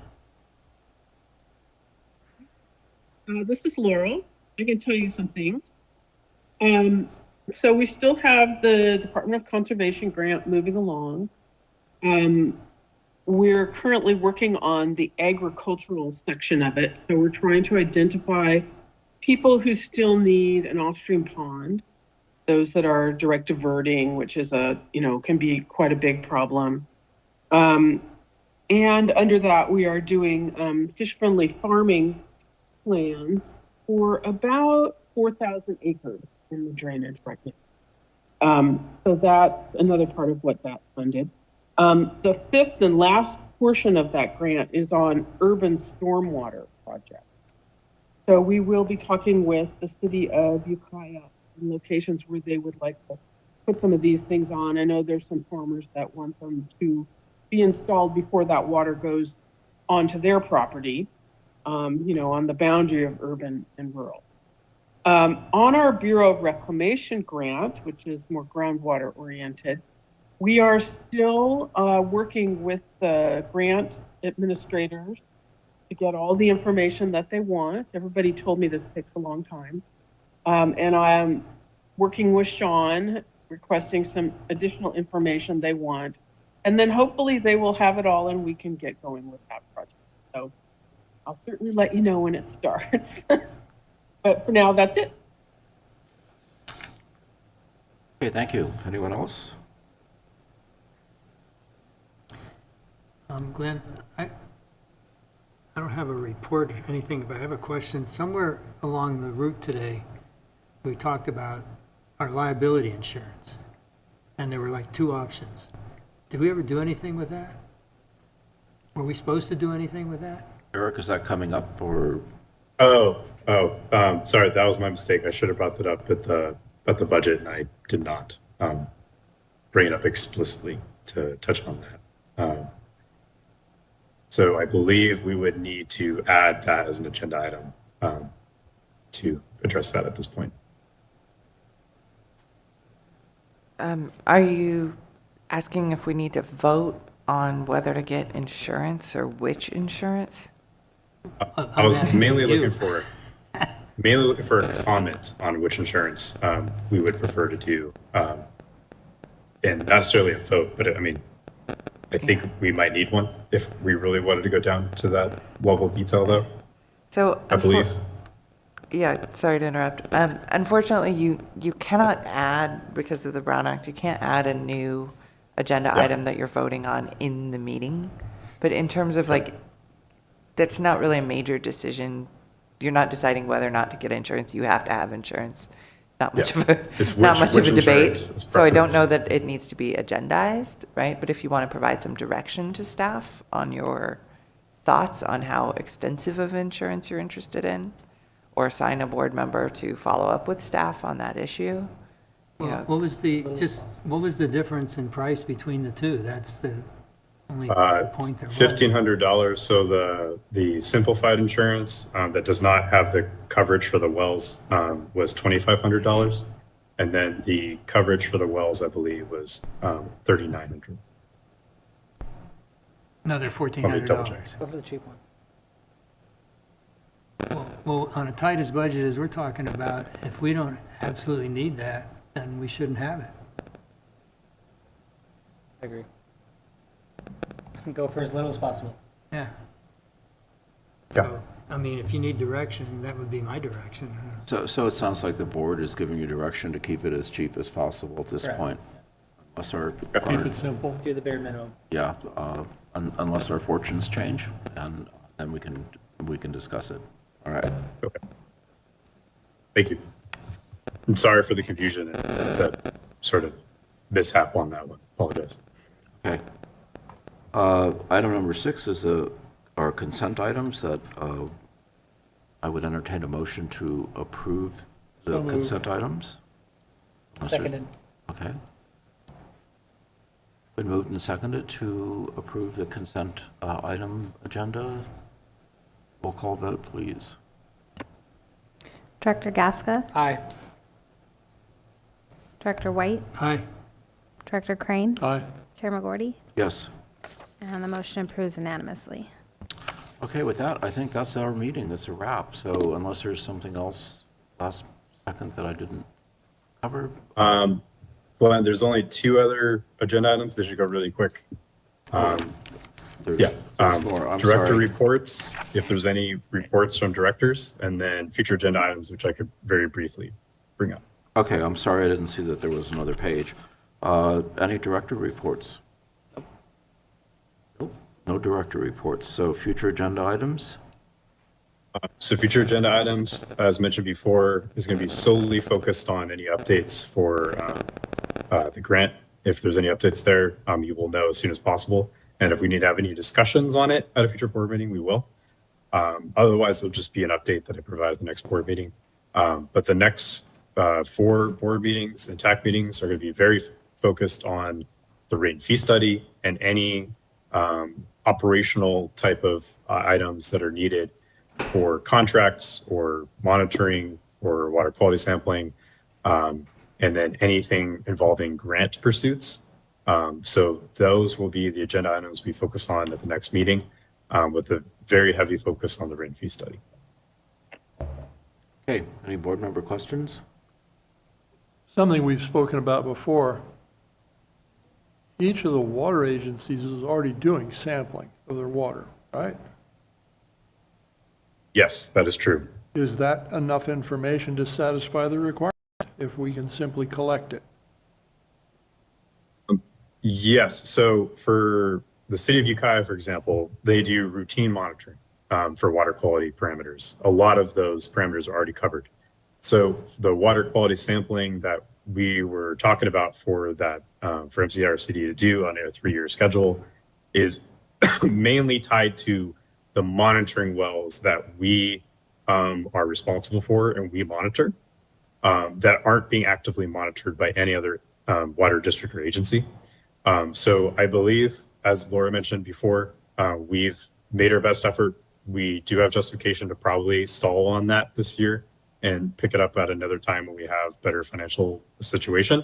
This is Laurel. I can tell you some things. So we still have the Department of Conservation grant moving along. We're currently working on the agricultural section of it. So we're trying to identify people who still need an off-stream pond, those that are direct diverting, which is can be quite a big problem. And under that, we are doing fish-friendly farming plans for about 4,000 acres in the drainage right now. So that's another part of what that funded. The fifth and last portion of that grant is on urban stormwater projects. So we will be talking with the city of Ukiah in locations where they would like to put some of these things on. I know there's some farmers that want them to be installed before that water goes onto their property, on the boundary of urban and rural. On our Bureau of Reclamation grant, which is more groundwater oriented, we are still working with the grant administrators to get all the information that they want. Everybody told me this takes a long time. And I'm working with Sean, requesting some additional information they want. And then hopefully they will have it all and we can get going with that project. So I'll certainly let you know when it starts. But for now, that's it. Okay, thank you. Anyone else? Glenn, I don't have a report or anything, but I have a question. Somewhere along the route today, we talked about our liability insurance, and there were like two options. Did we ever do anything with that? Were we supposed to do anything with that? Eric, is that coming up or? Sorry, that was my mistake. I should have brought that up at the budget, and I did not bring it up explicitly to touch on that. So I believe we would need to add that as an agenda item to address that at this point. Are you asking if we need to vote on whether to get insurance or which insurance? I was mainly looking for a comment on which insurance we would prefer to do, and not necessarily a vote, but I think we might need one if we really wanted to go down to that level of detail, though. So I believe. Yeah, sorry to interrupt. Unfortunately, you cannot add, because of the Brown Act, you can't add a new agenda item that you're voting on in the meeting. But in terms of that's not really a major decision. You're not deciding whether or not to get insurance. You have to have insurance. It's not much of a debate. So I don't know that it needs to be agendized, right? But if you want to provide some direction to staff on your thoughts on how extensive of insurance you're interested in, or assign a board member to follow up with staff on that issue. What was the difference in price between the two? That's the only point there was. $1,500. So the simplified insurance that does not have the coverage for the wells was $2,500, and then the coverage for the wells, I believe, was $3,900. Another Let me double check. $1,400. Go for the cheap one. Well, on a tight as budget as we're talking about, if we don't absolutely need that, then we shouldn't have it. I agree. Go for as little as possible. Yeah. Yeah. So, if you need direction, that would be my direction. So it sounds like the board is giving you direction to keep it as cheap as possible at this Correct. point. Unless our, Keep it simple. Do the bare minimum. yeah, unless our fortunes change, and then we can discuss it. All right. Okay. Thank you. I'm sorry for the confusion and that sort of mishap on that one. Apologize. Okay. Item number 6 is our consent items that I would entertain a motion to approve the So moved. consent items. Unless there- Seconded. Okay. Been moved and seconded to approve the consent item agenda. Roll call vote, please. Director Gasca, Aye. Director White, Aye. Director Crane, Aye. Chair McGorty, Yes. and the motion approves unanimously. Okay, with that, I think that's our meeting. That's a wrap. So unless there's something else last second that I didn't cover. Glenn, there's only 2 other agenda items. They should go really quick. There's more. I'm Director sorry. reports, if there's any reports from directors, and then future agenda items, which I could very briefly bring up. Okay, I'm sorry, I didn't see that there was another page. Any director reports? Nope, no director reports. So future agenda items? So future agenda items, as mentioned before, is going to be solely focused on any updates for the grant. If there's any updates there, you will know as soon as possible. And if we need to have any discussions on it at a future board meeting, we will. Otherwise, it'll just be an update that I provide at the next board meeting. But the next 4 board meetings and TAC meetings are going to be very focused on the rate and fee study and any operational type of items that are needed for contracts or monitoring or water quality sampling, and then anything involving grant pursuits. So those will be the agenda items we focus on at the next meeting, with a very heavy focus on the rate and fee study. Okay, any board member questions? Something we've spoken about before. Each of the water agencies is already doing sampling of their water, right? Yes, that is true. Is that enough information to satisfy the requirement if we can simply collect it? Yes. So for the city of Ukiah, for example, they do routine monitoring for water quality parameters. A lot of those parameters are already covered. So the water quality sampling that we were talking about for that for SWRCB to do on a 3-year schedule is mainly tied to the monitoring wells that we are responsible for and we monitor that aren't being actively monitored by any other water district or agency. So I believe, as Laura mentioned before, we've made our best effort. We do have justification to probably stall on that this year and pick it up at another time when we have better financial situation.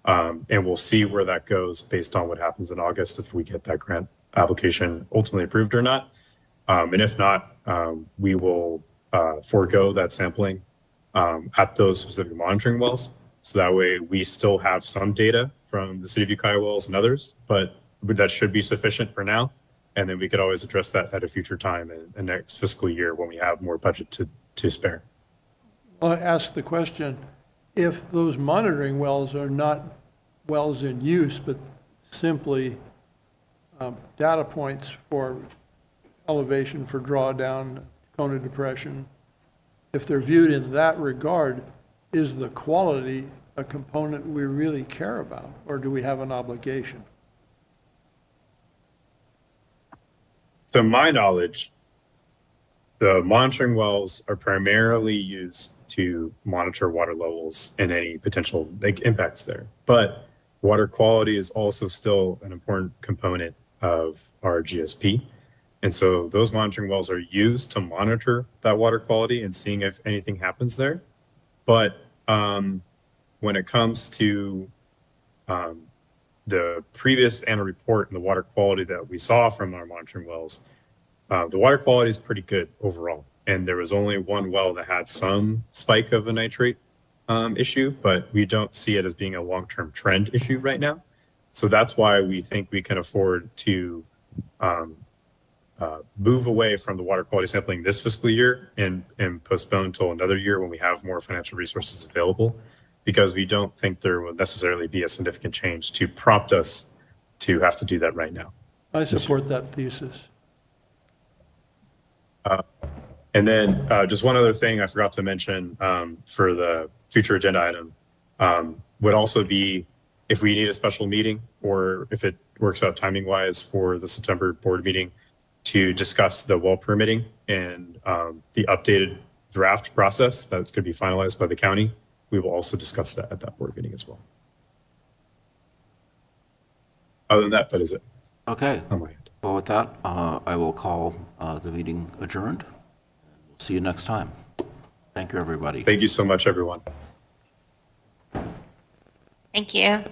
And we'll see where that goes based on what happens in August, if we get that grant application ultimately approved or not. And if not, we will forego that sampling at those specific monitoring wells. So that way we still have some data from the city of Ukiah wells and others, but that should be sufficient for now. And then we could always address that at a future time in the next fiscal year when we have more budget to spare. Well, I ask the question, if those monitoring wells are not wells in use, but simply data points for elevation for drawdown, Kona depression, if they're viewed in that regard, is the quality a component we really care about, or do we have an obligation? To my knowledge, the monitoring wells are primarily used to monitor water levels and any potential impacts there. But water quality is also still an important component of our GSP. And so those monitoring wells are used to monitor that water quality and seeing if anything happens there. But when it comes to the previous annual report and the water quality that we saw from our monitoring wells, the water quality is pretty good overall. And there was only one well that had some spike of a nitrate issue, but we don't see it as being a long-term trend issue right now. So that's why we think we can afford to move away from the water quality sampling this fiscal year and postpone until another year when we have more financial resources available, because we don't think there will necessarily be a significant change to prompt us to have to do that right now. I support that thesis. And then just one other thing I forgot to mention for the future agenda item would also be if we need a special meeting or if it works out timing wise for the September board meeting to discuss the well permitting and the updated draft process that's going to be finalized by the county. We will also discuss that at that board meeting as well. Other than that, that is it. Okay. On my end. Well, with that, I will call the meeting adjourned. We'll see you next time. Thank you, everybody. Thank you so much, everyone. Thank you.